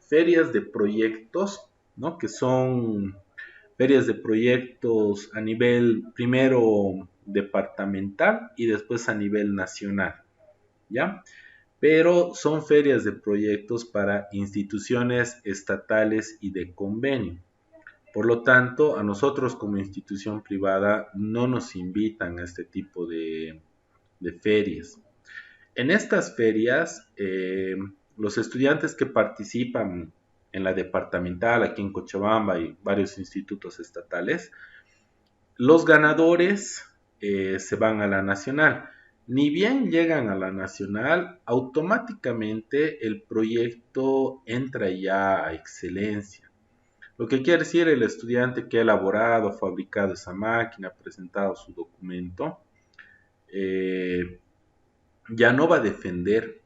ferias de proyectos, ¿no? Que son ferias de proyectos a nivel primero departamental y después a nivel nacional, ¿ya? Pero son ferias de proyectos para instituciones estatales y de convenio. Por lo tanto, a nosotros como institución privada no nos invitan a este tipo de ferias. En estas ferias, los estudiantes que participan en la departamental, aquí en Cochabamba y varios institutos estatales, los ganadores se van a la nacional. Ni bien llegan a la nacional, automáticamente el proyecto entra ya a excelencia. Lo que quiere decir, el estudiante que ha elaborado, fabricado esa máquina, presentado su documento, ya no va a defender,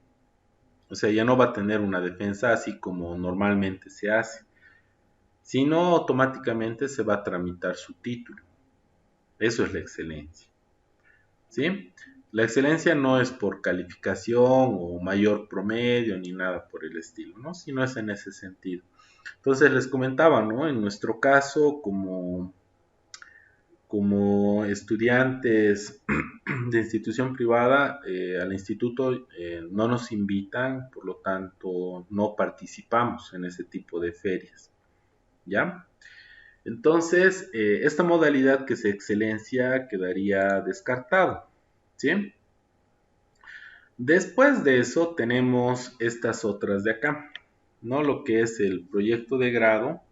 o sea, ya no va a tener una defensa así como normalmente se hace, sino automáticamente se va a tramitar su título. Eso es la excelencia, ¿sí? La excelencia no es por calificación o mayor promedio ni nada por el estilo, ¿no? Sino es en ese sentido. Entonces les comentaba, ¿no? En nuestro caso, como estudiantes de institución privada, al instituto no nos invitan, por lo tanto no participamos en ese tipo de ferias, ¿ya? Entonces, esta modalidad que es excelencia quedaría descartado, ¿sí? Después de eso tenemos estas otras de acá, ¿no? Lo que es el proyecto de grado,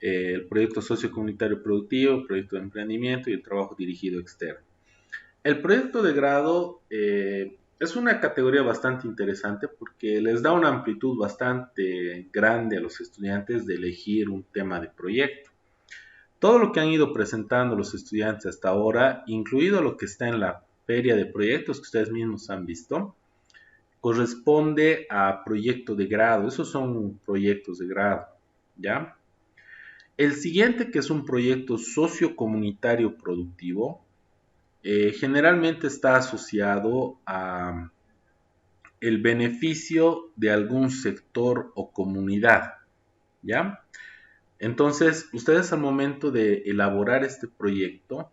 el proyecto sociocomunitario productivo, el proyecto de emprendimiento y el trabajo dirigido externo. El proyecto de grado es una categoría bastante interesante porque les da una amplitud bastante grande a los estudiantes de elegir un tema de proyecto. Todo lo que han ido presentando los estudiantes hasta ahora, incluido lo que está en la feria de proyectos que ustedes mismos han visto, corresponde a proyecto de grado. Esos son proyectos de grado, ¿ya? El siguiente, que es un proyecto sociocomunitario productivo, generalmente está asociado a el beneficio de algún sector o comunidad, ¿ya? Entonces, ustedes al momento de elaborar este proyecto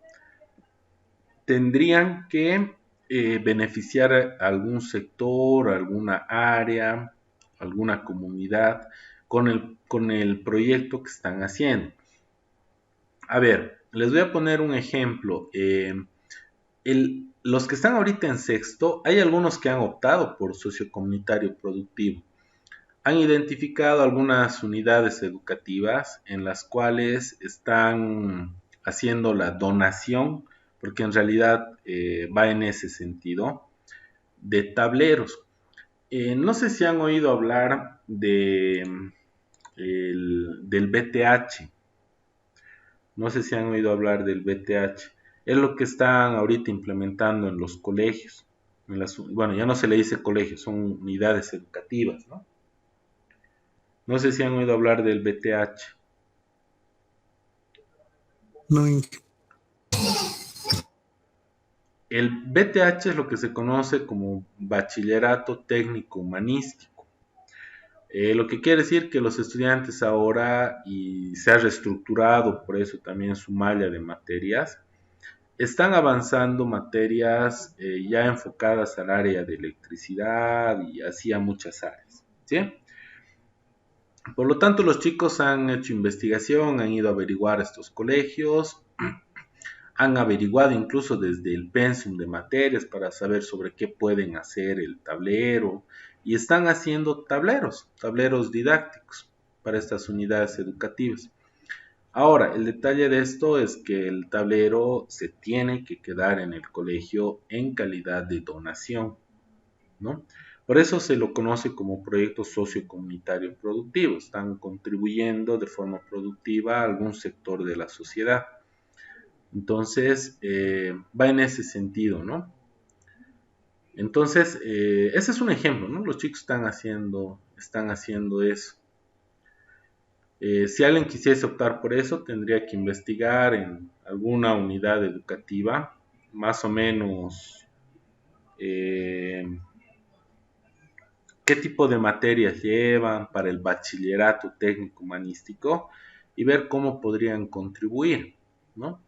tendrían que beneficiar a algún sector, alguna área, alguna comunidad con el proyecto que están haciendo. A ver, les voy a poner un ejemplo. Los que están ahorita en sexto, hay algunos que han optado por sociocomunitario productivo. Han identificado algunas unidades educativas en las cuales están haciendo la donación, porque en realidad va en ese sentido, de tableros. No sé si han oído hablar del BTH. No sé si han oído hablar del BTH. Es lo que están ahorita implementando en los colegios. Bueno, ya no se le dice colegios, son unidades educativas, ¿no? No sé si han oído hablar del BTH. No, El BTH es lo que se conoce como Bachillerato Técnico Humanístico. Lo que quiere decir que los estudiantes ahora, y se ha reestructurado por eso también su malla de materias, están avanzando materias ya enfocadas al área de electricidad y así a muchas áreas, ¿sí? Por lo tanto, los chicos han hecho investigación, han ido a averiguar estos colegios, han averiguado incluso desde el pensum de materias para saber sobre qué pueden hacer el tablero, y están haciendo tableros didácticos para estas unidades educativas. Ahora, el detalle de esto es que el tablero se tiene que quedar en el colegio en calidad de donación, ¿no? Por eso se lo conoce como proyecto sociocomunitario productivo. Están contribuyendo de forma productiva a algún sector de la sociedad. Entonces, va en ese sentido, ¿no? Entonces, ese es un ejemplo, ¿no? Los chicos están haciendo eso. Si alguien quisiese optar por eso, tendría que investigar en alguna unidad educativa, más o menos qué tipo de materias llevan para el bachillerato técnico humanístico y ver cómo podrían contribuir, ¿no?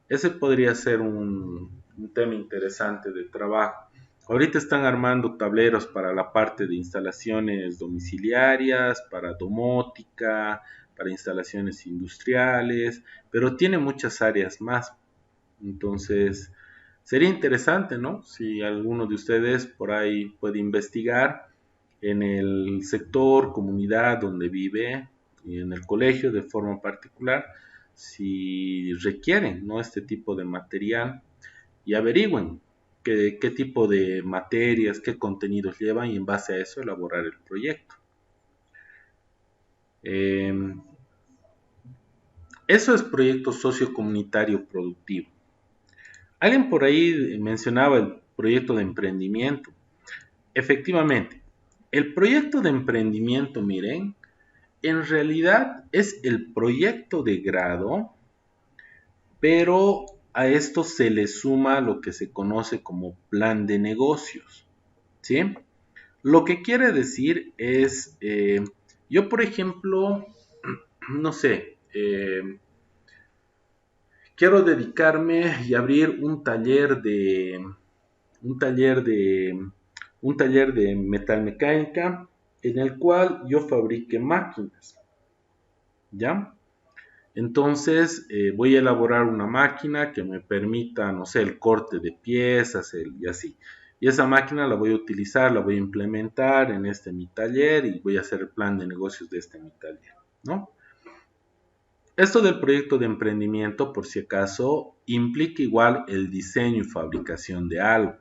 Ese podría ser un tema interesante de trabajo. Ahorita están armando tableros para la parte de instalaciones domiciliarias, para domótica, para instalaciones industriales, pero tiene muchas áreas más. Entonces, sería interesante, ¿no? Si alguno de ustedes por ahí puede investigar en el sector, comunidad donde vive y en el colegio de forma particular, si requieren, ¿no? Este tipo de material y averigüen qué tipo de materias, qué contenidos llevan y en base a eso elaborar el proyecto. Eso es proyecto sociocomunitario productivo. Alguien por ahí mencionaba el proyecto de emprendimiento. Efectivamente, el proyecto de emprendimiento, miren, en realidad es el proyecto de grado, pero a esto se le suma lo que se conoce como plan de negocios, ¿sí? Lo que quiere decir es, yo por ejemplo, no sé, quiero dedicarme y abrir un taller de metalmecánica en el cual yo fabrique máquinas, ¿ya? Entonces voy a elaborar una máquina que me permita, no sé, el corte de piezas y así. Y esa máquina la voy a utilizar, la voy a implementar en mi taller y voy a hacer el plan de negocios de mi taller, ¿no? Esto del proyecto de emprendimiento, por si acaso, implica igual el diseño y fabricación de algo.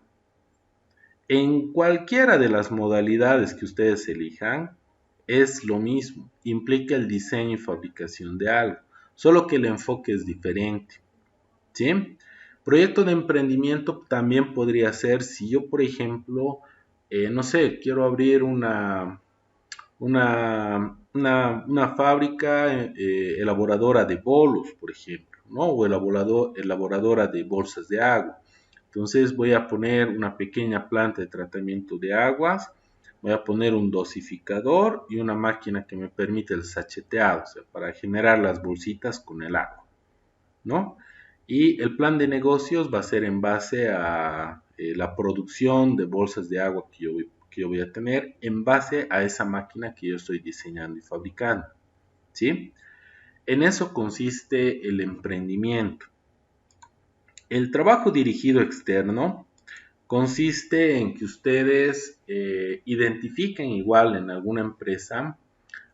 En cualquiera de las modalidades que ustedes elijan, es lo mismo, implica el diseño y fabricación de algo, solo que el enfoque es diferente, ¿sí? Proyecto de emprendimiento también podría ser si yo, por ejemplo, no sé, quiero abrir una fábrica elaboradora de bolos, por ejemplo, ¿no? O elaboradora de bolsas de agua. Entonces voy a poner una pequeña planta de tratamiento de aguas, voy a poner un dosificador y una máquina que me permite el sacheteado, o sea, para generar las bolsitas con el agua, ¿no? Y el plan de negocios va a ser en base a la producción de bolsas de agua que yo voy a tener en base a esa máquina que yo estoy diseñando y fabricando, ¿sí? En eso consiste el emprendimiento. El trabajo dirigido externo consiste en que ustedes identifiquen igual en alguna empresa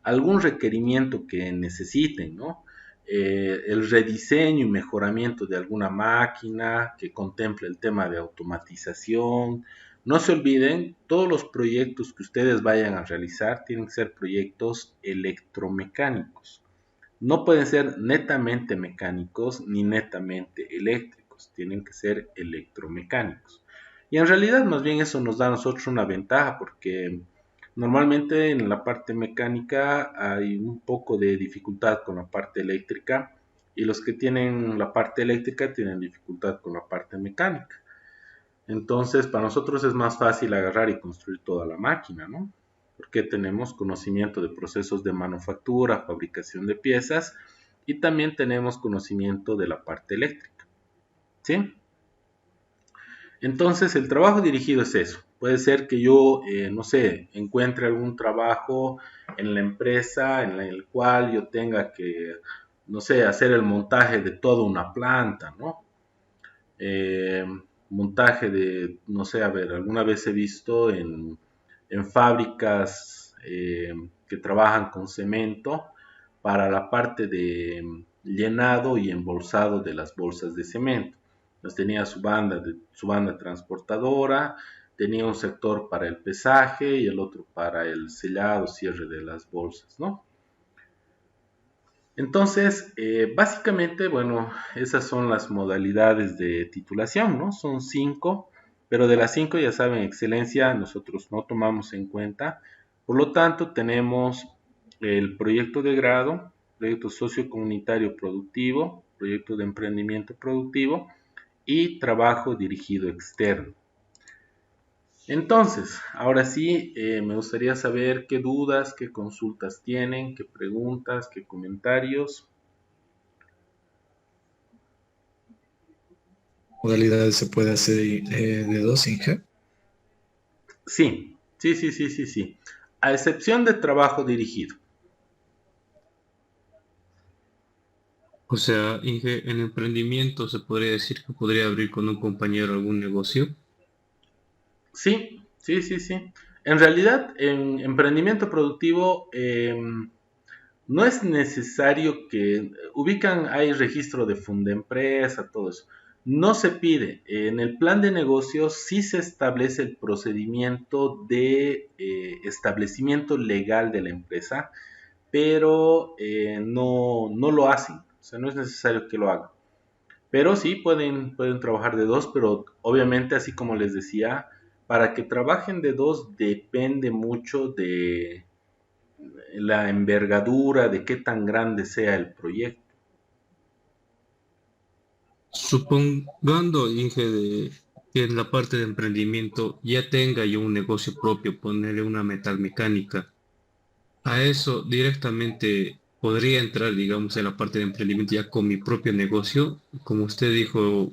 algún requerimiento que necesiten, ¿no? El rediseño y mejoramiento de alguna máquina que contemple el tema de automatización. No se olviden, todos los proyectos que ustedes vayan a realizar tienen que ser proyectos electromecánicos. No pueden ser netamente mecánicos ni netamente eléctricos, tienen que ser electromecánicos. Y en realidad más bien eso nos da a nosotros una ventaja porque normalmente en la parte mecánica hay un poco de dificultad con la parte eléctrica y los que tienen la parte eléctrica tienen dificultad con la parte mecánica. Entonces para nosotros es más fácil agarrar y construir toda la máquina, ¿no? Porque tenemos conocimiento de procesos de manufactura, fabricación de piezas y también tenemos conocimiento de la parte eléctrica, ¿sí? Entonces el trabajo dirigido es eso. Puede ser que yo, no sé, encuentre algún trabajo en la empresa en el cual yo tenga que, no sé, hacer el montaje de toda una planta, ¿no? Montaje de, no sé, a ver, alguna vez he visto en fábricas que trabajan con cemento para la parte de llenado y embolsado de las bolsas de cemento. Entonces tenía su banda transportadora, tenía un sector para el pesaje y el otro para el sellado, cierre de las bolsas, ¿no? Entonces, básicamente, bueno, esas son las modalidades de titulación, ¿no? Son 5, pero de las 5, ya saben, excelencia nosotros no tomamos en cuenta. Por lo tanto, tenemos el proyecto de grado, proyecto sociocomunitario productivo, proyecto de emprendimiento productivo y trabajo dirigido externo. Entonces, ahora sí, me gustaría saber qué dudas, qué consultas tienen, qué preguntas, qué comentarios. Modalidades se puede hacer de 2, Inge. Sí, sí. A excepción de trabajo dirigido. O sea, Inge, en emprendimiento se podría decir que podría abrir con un compañero algún negocio. Sí. En realidad, en emprendimiento productivo no es necesario que ubican, hay registro de Fundempresa, todo eso. No se pide. En el plan de negocios sí se establece el procedimiento de establecimiento legal de la empresa, pero no lo hacen. O sea, no es necesario que lo hagan. Pero sí pueden trabajar de 2, pero obviamente, así como les decía, para que trabajen de 2 depende mucho de la envergadura, de qué tan grande sea el proyecto. Supongando, Inge, que en la parte de emprendimiento ya tenga yo un negocio propio, ponerle una metalmecánica, a eso directamente podría entrar, digamos, en la parte de emprendimiento ya con mi propio negocio, como usted dijo,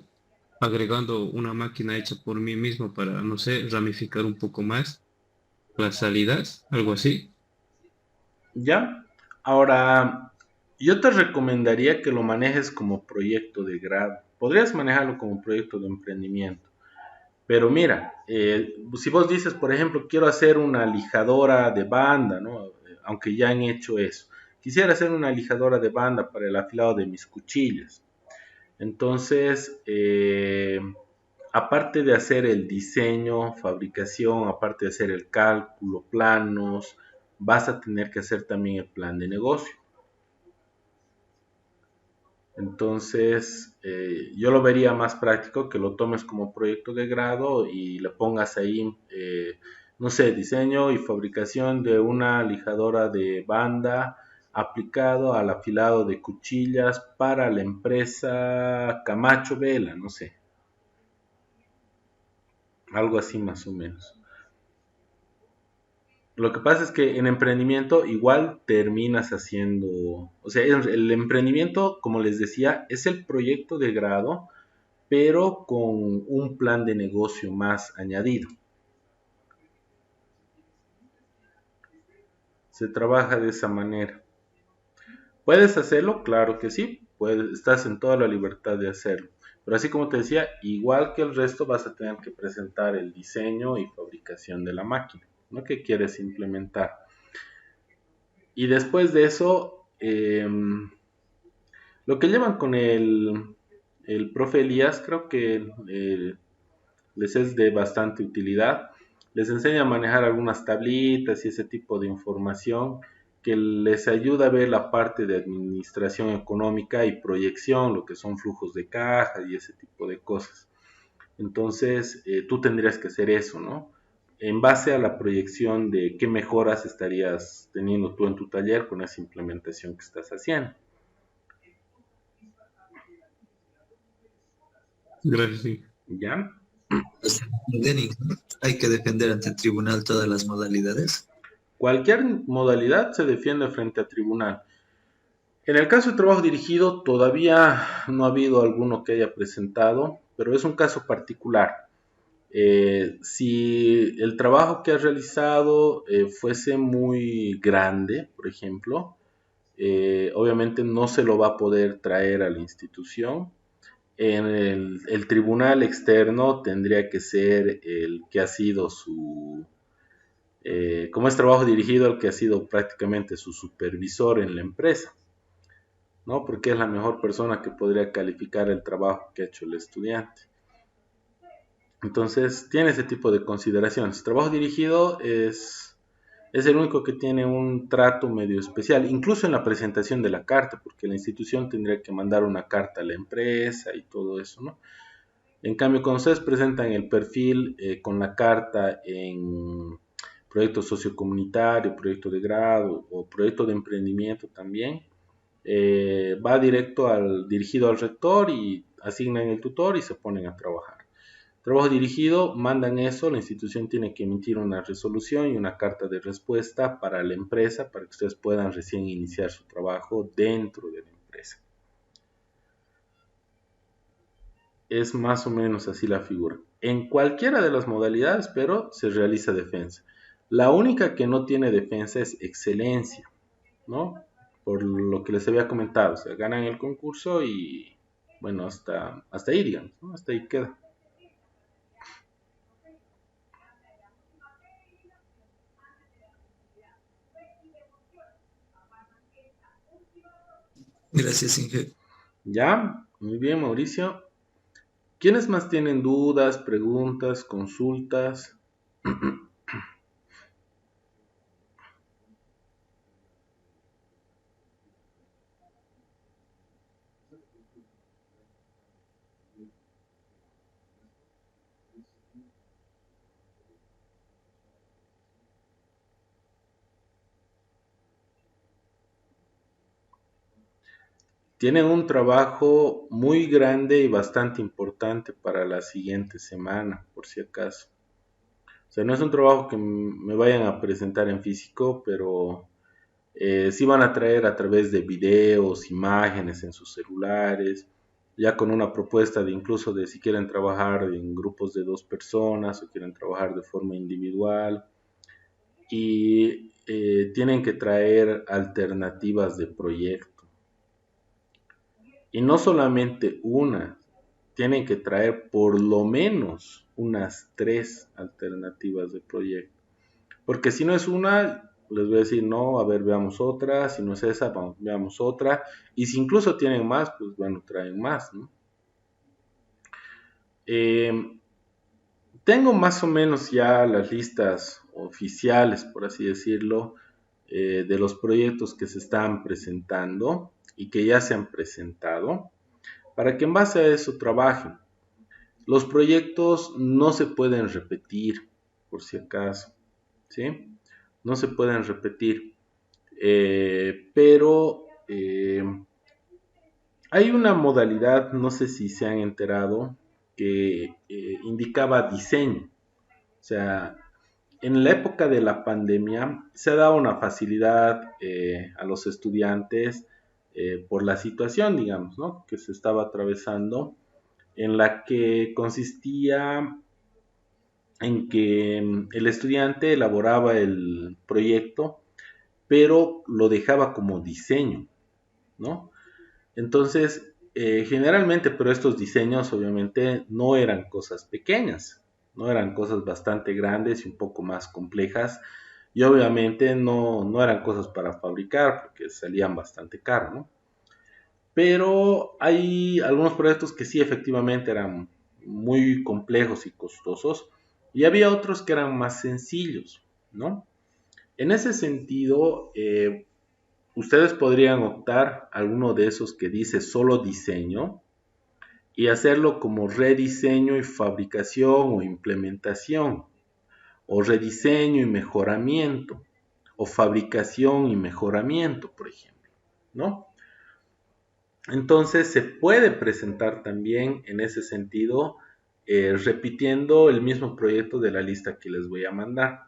agregando una máquina hecha por mí mismo para, no sé, ramificar un poco más las salidas, algo así. ¿Ya? Ahora, yo te recomendaría que lo manejes como proyecto de grado. Podrías manejarlo como proyecto de emprendimiento. Pero mira, si vos dices, por ejemplo, quiero hacer una lijadora de banda, ¿no? Aunque ya han hecho eso. Quisiera hacer una lijadora de banda para el afilado de mis cuchillas. Entonces, aparte de hacer el diseño, fabricación, aparte de hacer el cálculo, planos, vas a tener que hacer también el plan de negocio. Entonces, yo lo vería más práctico que lo tomes como proyecto de grado y le pongas ahí, no sé, diseño y fabricación de una lijadora de banda aplicado al afilado de cuchillas para la empresa Camacho Vela, no sé, algo así más o menos. Lo que pasa es que en emprendimiento igual terminas haciendo, o sea, el emprendimiento, como les decía, es el proyecto de grado, pero con un plan de negocio más añadido. Se trabaja de esa manera. ¿Puedes hacerlo? Claro que sí, estás en toda la libertad de hacerlo. Pero así como te decía, igual que el resto vas a tener que presentar el diseño y fabricación de la máquina, ¿no? Que quieres implementar. Y después de eso, lo que llevan con el profe Elías, creo que les es de bastante utilidad. Les enseña a manejar algunas tablitas y ese tipo de información que les ayuda a ver la parte de administración económica y proyección, lo que son flujos de caja y ese tipo de cosas. Entonces, tú tendrías que hacer eso, ¿no? En base a la proyección de qué mejoras estarías teniendo tú en tu taller con esa implementación que estás haciendo. Gracias, sí. ¿Ya? Denny, hay que defender ante el tribunal todas las modalidades. Cualquier modalidad se defiende frente a tribunal. En el caso de trabajo dirigido todavía no ha habido alguno que haya presentado, pero es un caso particular. Si el trabajo que has realizado fuese muy grande, por ejemplo, obviamente no se lo va a poder traer a la institución. En el tribunal externo tendría que ser el que ha sido como es trabajo dirigido, el que ha sido prácticamente su supervisor en la empresa, ¿no? Porque es la mejor persona que podría calificar el trabajo que ha hecho el estudiante. Entonces, tiene ese tipo de consideraciones. Trabajo dirigido es Es el único que tiene un trato medio especial, incluso en la presentación de la carta, porque la institución tendría que mandar una carta a la empresa y todo eso, ¿no? En cambio, cuando ustedes presentan el perfil con la carta en proyecto sociocomunitario, proyecto de grado o proyecto de emprendimiento también, va directo dirigido al rector y asignan el tutor y se ponen a trabajar. Trabajo dirigido, mandan eso, la institución tiene que emitir una resolución y una carta de respuesta para la empresa para que ustedes puedan recién iniciar su trabajo dentro de la empresa. Es más o menos así la figura. En cualquiera de las modalidades, pero se realiza defensa. La única que no tiene defensa es excelencia, ¿no? Por lo que les había comentado, o sea, ganan el concurso y, bueno, hasta ahí, digamos, ¿no? Hasta ahí queda. Gracias, Inge. Ya, muy bien, Mauricio. ¿Quiénes más tienen dudas, preguntas, consultas? Tienen un trabajo muy grande y bastante importante para la siguiente semana, por si acaso. O sea, no es un trabajo que me vayan a presentar en físico, pero sí van a traer a través de videos, imágenes en sus celulares, ya con una propuesta de incluso de si quieren trabajar en grupos de 2 personas o quieren trabajar de forma individual. Y tienen que traer alternativas de proyecto. Y no solamente una, tienen que traer por lo menos unas 3 alternativas de proyecto. Porque si no es una, les voy a decir, no, a ver, veamos otra. Si no es esa, veamos otra. Y si incluso tienen más, pues bueno, traen más, ¿no? Tengo más o menos ya las listas oficiales, por así decirlo, de los proyectos que se están presentando y que ya se han presentado, para que en base a eso trabajen. Los proyectos no se pueden repetir, por si acaso, ¿sí? No se pueden repetir, pero hay una modalidad, no sé si se han enterado, que indicaba diseño. O sea, en la época de la pandemia se ha dado una facilidad a los estudiantes por la situación, digamos, ¿no? Que se estaba atravesando, en la que consistía en que el estudiante elaboraba el proyecto, pero lo dejaba como diseño, ¿no? Entonces, generalmente, pero estos diseños obviamente no eran cosas pequeñas, no eran cosas bastante grandes y un poco más complejas, y obviamente no eran cosas para fabricar porque salían bastante caros, ¿no? Pero hay algunos proyectos que sí efectivamente eran muy complejos y costosos, y había otros que eran más sencillos, ¿no? En ese sentido, ustedes podrían optar a alguno de esos que dice solo diseño y hacerlo como rediseño y fabricación o implementación, o rediseño y mejoramiento, o fabricación y mejoramiento, por ejemplo, ¿no? Entonces se puede presentar también en ese sentido, repitiendo el mismo proyecto de la lista que les voy a mandar.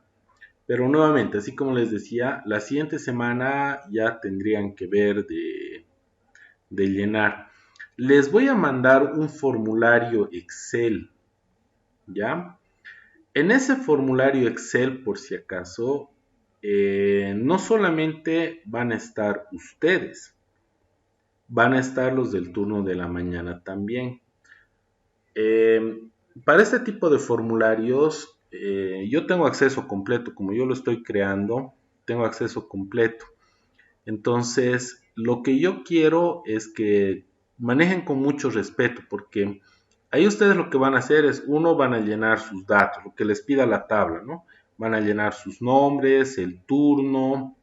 Pero nuevamente, así como les decía, la siguiente semana ya tendrían que ver de llenar. Les voy a mandar un formulario Excel, ¿ya? En ese formulario Excel, por si acaso, no solamente van a estar ustedes, van a estar los del turno de la mañana también. Para este tipo de formularios, yo tengo acceso completo, como yo lo estoy creando, tengo acceso completo. Entonces, lo que yo quiero es que manejen con mucho respeto, porque ahí ustedes lo que van a hacer es, uno, van a llenar sus datos, lo que les pida la tabla, ¿no? Van a llenar sus nombres, el turno,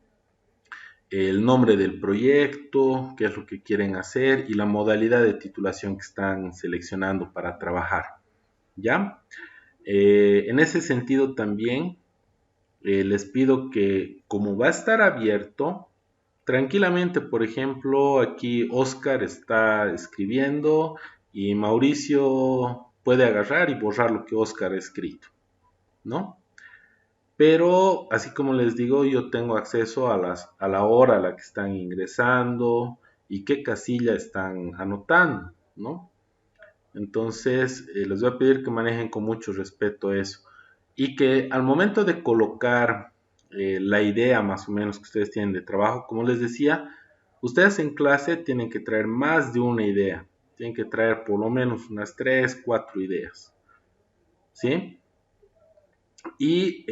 el nombre del proyecto, qué es lo que quieren hacer y la modalidad de titulación que están seleccionando para trabajar. ¿Ya? En ese sentido también les pido que, como va a estar abierto, tranquilamente, por ejemplo, aquí Oscar está escribiendo y Mauricio puede agarrar y borrar lo que Oscar ha escrito, ¿no? Pero, así como les digo, yo tengo acceso a la hora a la que están ingresando y qué casilla están anotando, ¿no? Entonces, les voy a pedir que manejen con mucho respeto eso. Y que al momento de colocar la idea más o menos que ustedes tienen de trabajo, como les decía, ustedes en clase tienen que traer más de una idea. Tienen que traer por lo menos unas 3, 4 ideas. ¿Sí? Y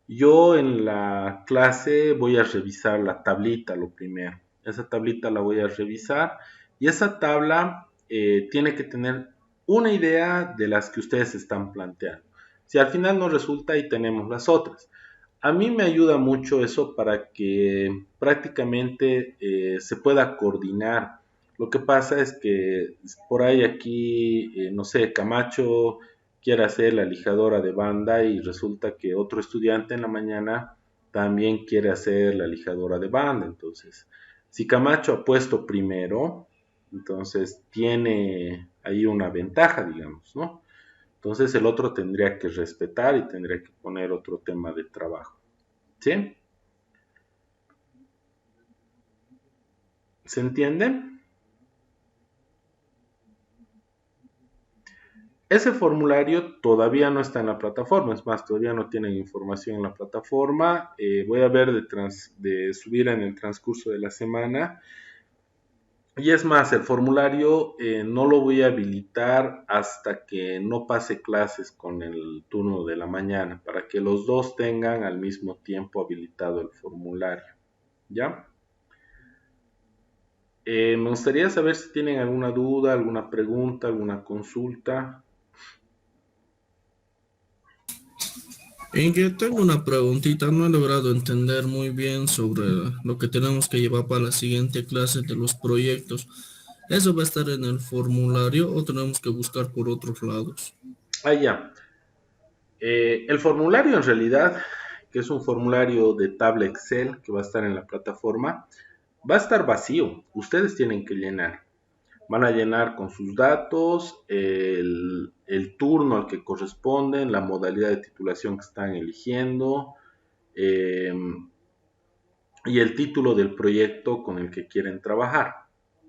yo en la clase voy a revisar la tablita lo primero. Esa tablita la voy a revisar y esa tabla tiene que tener una idea de las que ustedes están planteando. Si al final no resulta, ahí tenemos las otras. A mí me ayuda mucho eso para que prácticamente se pueda coordinar. Lo que pasa es que por ahí aquí, no sé, Camacho quiere hacer la lijadora de banda y resulta que otro estudiante en la mañana también quiere hacer la lijadora de banda. Entonces, si Camacho ha puesto primero, entonces tiene ahí una ventaja, digamos, ¿no? Entonces el otro tendría que respetar y tendría que poner otro tema de trabajo. ¿Sí? ¿Se entiende? Ese formulario todavía no está en la plataforma, es más, todavía no tienen información en la plataforma. Voy a ver de subir en el transcurso de la semana. Y es más, el formulario no lo voy a habilitar hasta que no pase clases con el turno de la mañana, para que los dos tengan al mismo tiempo habilitado el formulario. ¿Ya? Me gustaría saber si tienen alguna duda, alguna pregunta, alguna consulta. Yo tengo una preguntita, no he logrado entender muy bien sobre lo que tenemos que llevar para la siguiente clase de los proyectos. ¿Eso va a estar en el formulario o tenemos que buscar por otros lados? Ah, ya. El formulario en realidad, que es un formulario de tabla Excel que va a estar en la plataforma, va a estar vacío. Ustedes tienen que llenar. Van a llenar con sus datos, el turno al que corresponden, la modalidad de titulación que están eligiendo y el título del proyecto con el que quieren trabajar,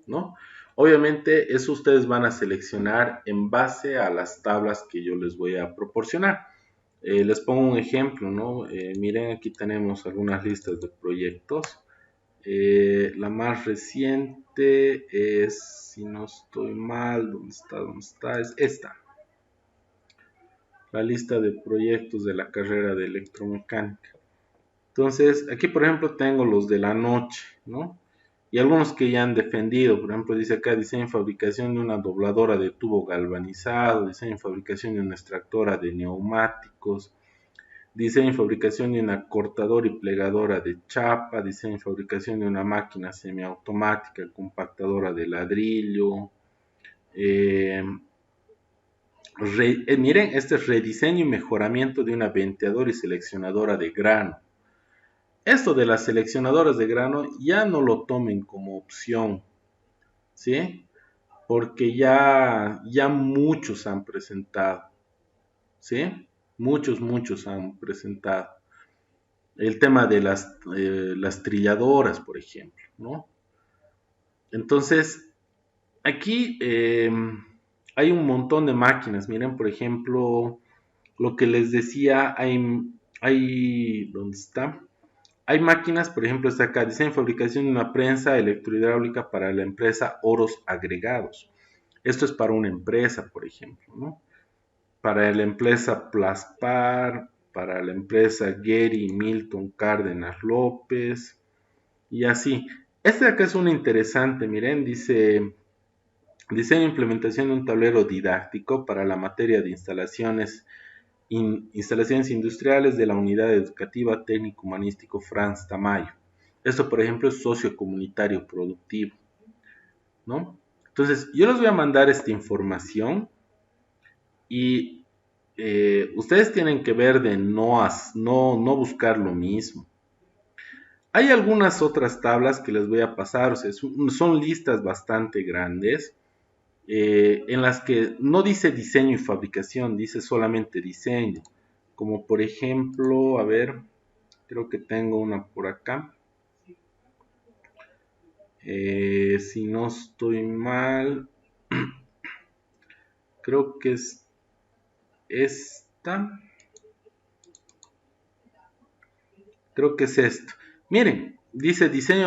¿no? Obviamente eso ustedes van a seleccionar en base a las tablas que yo les voy a proporcionar. Les pongo un ejemplo, ¿no? Miren, aquí tenemos algunas listas de proyectos. La más reciente es, si no estoy mal, ¿dónde está? Es esta. La lista de proyectos de la carrera de electromecánica. Entonces, aquí por ejemplo tengo los de la noche, ¿no? Y algunos que ya han defendido, por ejemplo dice acá diseño y fabricación de una dobladora de tubo galvanizado, diseño y fabricación de una extractora de neumáticos, diseño y fabricación de una cortadora y plegadora de chapa, diseño y fabricación de una máquina semiautomática, compactadora de ladrillo. Miren, este es rediseño y mejoramiento de una venteadora y seleccionadora de grano. Esto de las seleccionadoras de grano ya no lo tomen como opción, ¿sí? Porque ya muchos han presentado, ¿sí? Muchos han presentado. El tema de las trilladoras, por ejemplo, ¿no? Entonces, aquí hay un montón de máquinas. Miren, por ejemplo, lo que les decía, ¿dónde está? Hay máquinas, por ejemplo, está acá, diseño y fabricación de una prensa electrohidráulica para la empresa Oros Agregados. Esto es para una empresa, por ejemplo, ¿no? Para la empresa Plaspar, para la empresa Gary Milton Cárdenas López, y así. Este de acá es un interesante, miren, dice, diseño e implementación de un tablero didáctico para la materia de instalaciones instalaciones industriales de la Unidad Educativa Técnico Humanístico Franz Tamayo. Esto, por ejemplo, es sociocomunitario productivo, ¿no? Entonces, yo les voy a mandar esta información y ustedes tienen que ver de no buscar lo mismo. Hay algunas otras tablas que les voy a pasar, o sea, son listas bastante grandes, en las que no dice diseño y fabricación, dice solamente diseño. Como por ejemplo, a ver, creo que tengo una por acá. Si no estoy mal, creo que es esta. Creo que es esto. Miren, dice diseño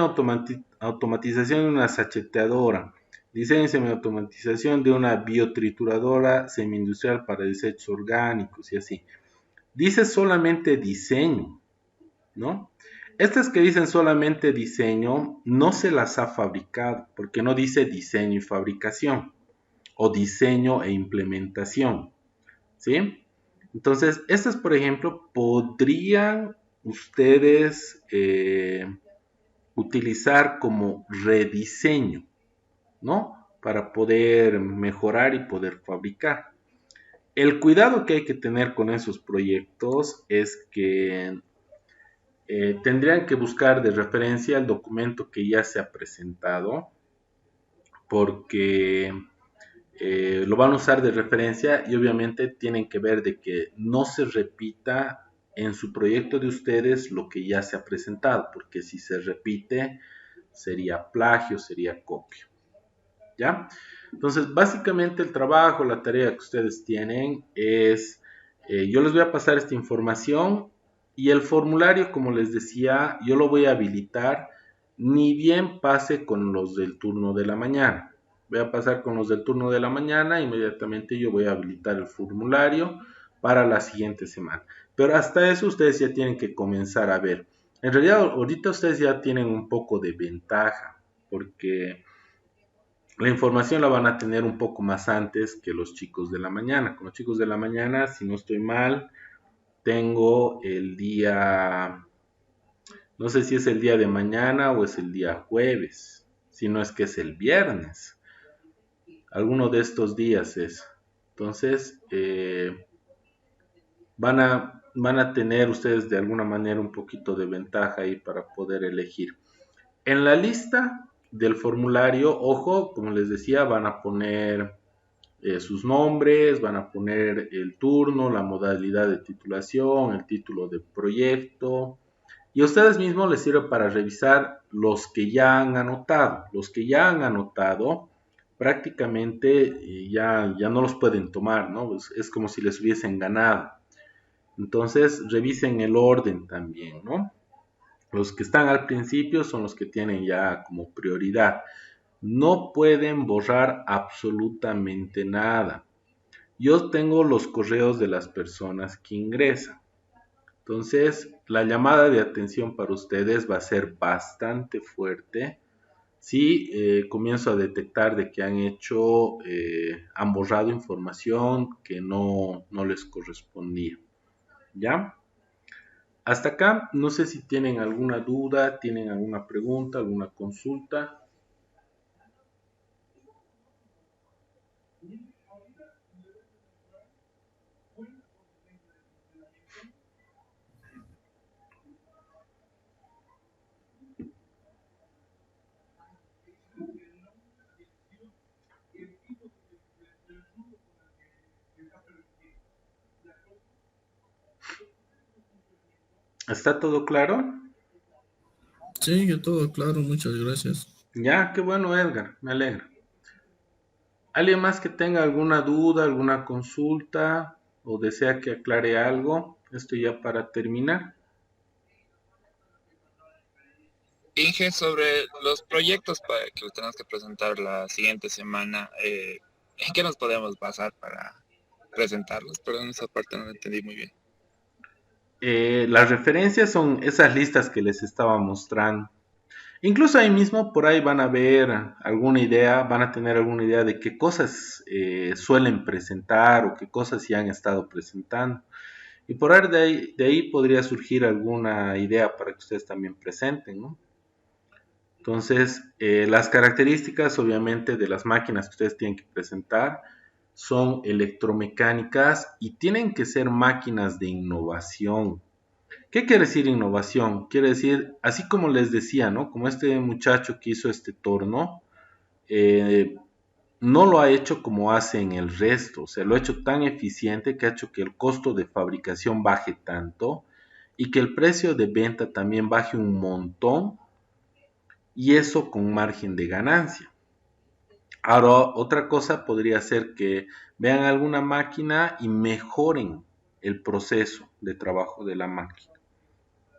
automatización de una sacheteadora, diseño y semiautomatización de una biotrituradora semi-industrial para desechos orgánicos y así. Dice solamente diseño, ¿no? Estas que dicen solamente diseño no se las ha fabricado porque no dice diseño y fabricación o diseño e implementación, ¿sí? Entonces, estas, por ejemplo, podrían ustedes utilizar como rediseño, ¿no? Para poder mejorar y poder fabricar. El cuidado que hay que tener con esos proyectos es que tendrían que buscar de referencia el documento que ya se ha presentado, porque lo van a usar de referencia y obviamente tienen que ver de que no se repita en su proyecto de ustedes lo que ya se ha presentado, porque si se repite sería plagio, sería copia, ¿ya? Entonces, básicamente el trabajo, la tarea que ustedes tienen es, yo les voy a pasar esta información y el formulario, como les decía, yo lo voy a habilitar, ni bien pase con los del turno de la mañana. Voy a pasar con los del turno de la mañana, inmediatamente yo voy a habilitar el formulario para la siguiente semana. Pero hasta eso ustedes ya tienen que comenzar a ver. En realidad, ahorita ustedes ya tienen un poco de ventaja, porque la información la van a tener un poco más antes que los chicos de la mañana. Con los chicos de la mañana, si no estoy mal, tengo el día, no sé si es el día de mañana o es el día jueves, si no es que es el viernes. Alguno de estos días es. Entonces, van a tener ustedes de alguna manera un poquito de ventaja ahí para poder elegir. En la lista del formulario, ojo, como les decía, van a poner sus nombres, van a poner el turno, la modalidad de titulación, el título de proyecto, y a ustedes mismos les sirve para revisar los que ya han anotado. Los que ya han anotado prácticamente ya no los pueden tomar, ¿no? Es como si les hubiesen ganado. Entonces revisen el orden también, ¿no? Los que están al principio son los que tienen ya como prioridad. No pueden borrar absolutamente nada. Yo tengo los correos de las personas que ingresan. Entonces, la llamada de atención para ustedes va a ser bastante fuerte si comienzo a detectar de que han borrado información que no les correspondía. ¿Ya? Hasta acá, no sé si tienen alguna duda, tienen alguna pregunta, alguna consulta. ¿Está todo claro? Sí, ya todo claro, muchas gracias. Ya, qué bueno, Edgar, me alegra. ¿Alguien más que tenga alguna duda, alguna consulta o desea que aclare algo? Esto ya para terminar. Inge, sobre los proyectos que tenemos que presentar la siguiente semana, ¿en qué nos podemos basar para presentarlos? Perdón, esa parte no la entendí muy bien. Las referencias son esas listas que les estaba mostrando. Incluso ahí mismo por ahí van a ver alguna idea, van a tener alguna idea de qué cosas suelen presentar o qué cosas ya han estado presentando. Y por ahí de ahí podría surgir alguna idea para que ustedes también presenten, ¿no? Entonces, las características obviamente de las máquinas que ustedes tienen que presentar son electromecánicas y tienen que ser máquinas de innovación. ¿Qué quiere decir innovación? Quiere decir, así como les decía, ¿no? Como este muchacho que hizo este torno, eh, no lo ha hecho como hacen el resto, o sea, lo ha hecho tan eficiente que ha hecho que el costo de fabricación baje tanto y que el precio de venta también baje un montón y eso con margen de ganancia. Ahora, otra cosa podría ser que vean alguna máquina y mejoren el proceso de trabajo de la máquina,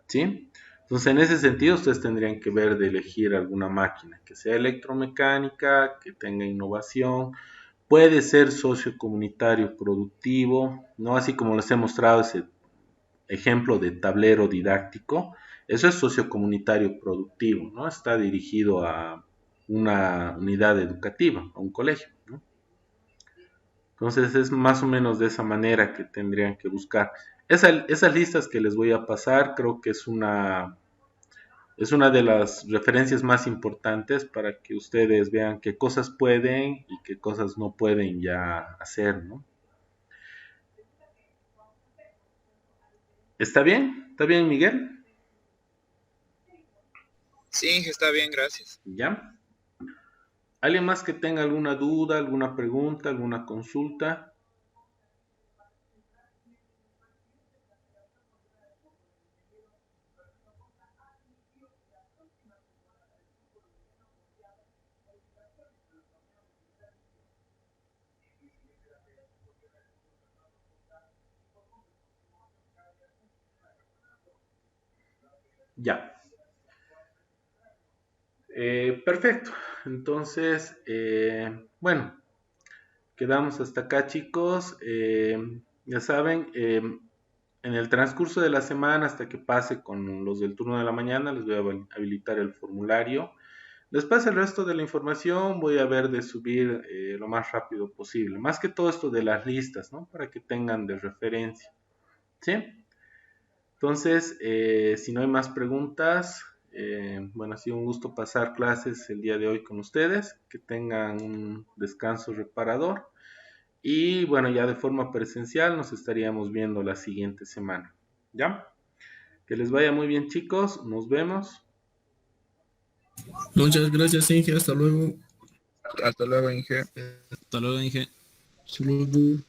¿sí? Entonces, en ese sentido, ustedes tendrían que ver de elegir alguna máquina que sea electromecánica, que tenga innovación, puede ser sociocomunitario productivo, ¿no? Así como les he mostrado ese ejemplo de tablero didáctico, eso es sociocomunitario productivo, ¿no? Está dirigido a una unidad educativa, a un colegio, ¿no? Entonces es más o menos de esa manera que tendrían que buscar. Esas listas que les voy a pasar creo que es una de las referencias más importantes para que ustedes vean qué cosas pueden y qué cosas no pueden ya hacer, ¿no? ¿Está bien? ¿Está bien, Miguel? Sí, Inge, está bien, gracias. ¿Ya? ¿Alguien más que tenga alguna duda, alguna pregunta, alguna consulta? Ya. Perfecto. Entonces, bueno, quedamos hasta acá, chicos. Ya saben, en el transcurso de la semana, hasta que pase con los del turno de la mañana, les voy a habilitar el formulario. Después el resto de la información voy a ver de subir lo más rápido posible. Más que todo esto de las listas, ¿no? Para que tengan de referencia. ¿Sí? Entonces, si no hay más preguntas, bueno, ha sido un gusto pasar clases el día de hoy con ustedes. Que tengan un descanso reparador. Y bueno, ya de forma presencial nos estaríamos viendo la siguiente semana. ¿Ya? Que les vaya muy bien, chicos. Nos vemos. Muchas gracias, Inge. Hasta luego. Hasta luego, Inge. Hasta luego, Inge. Saludos.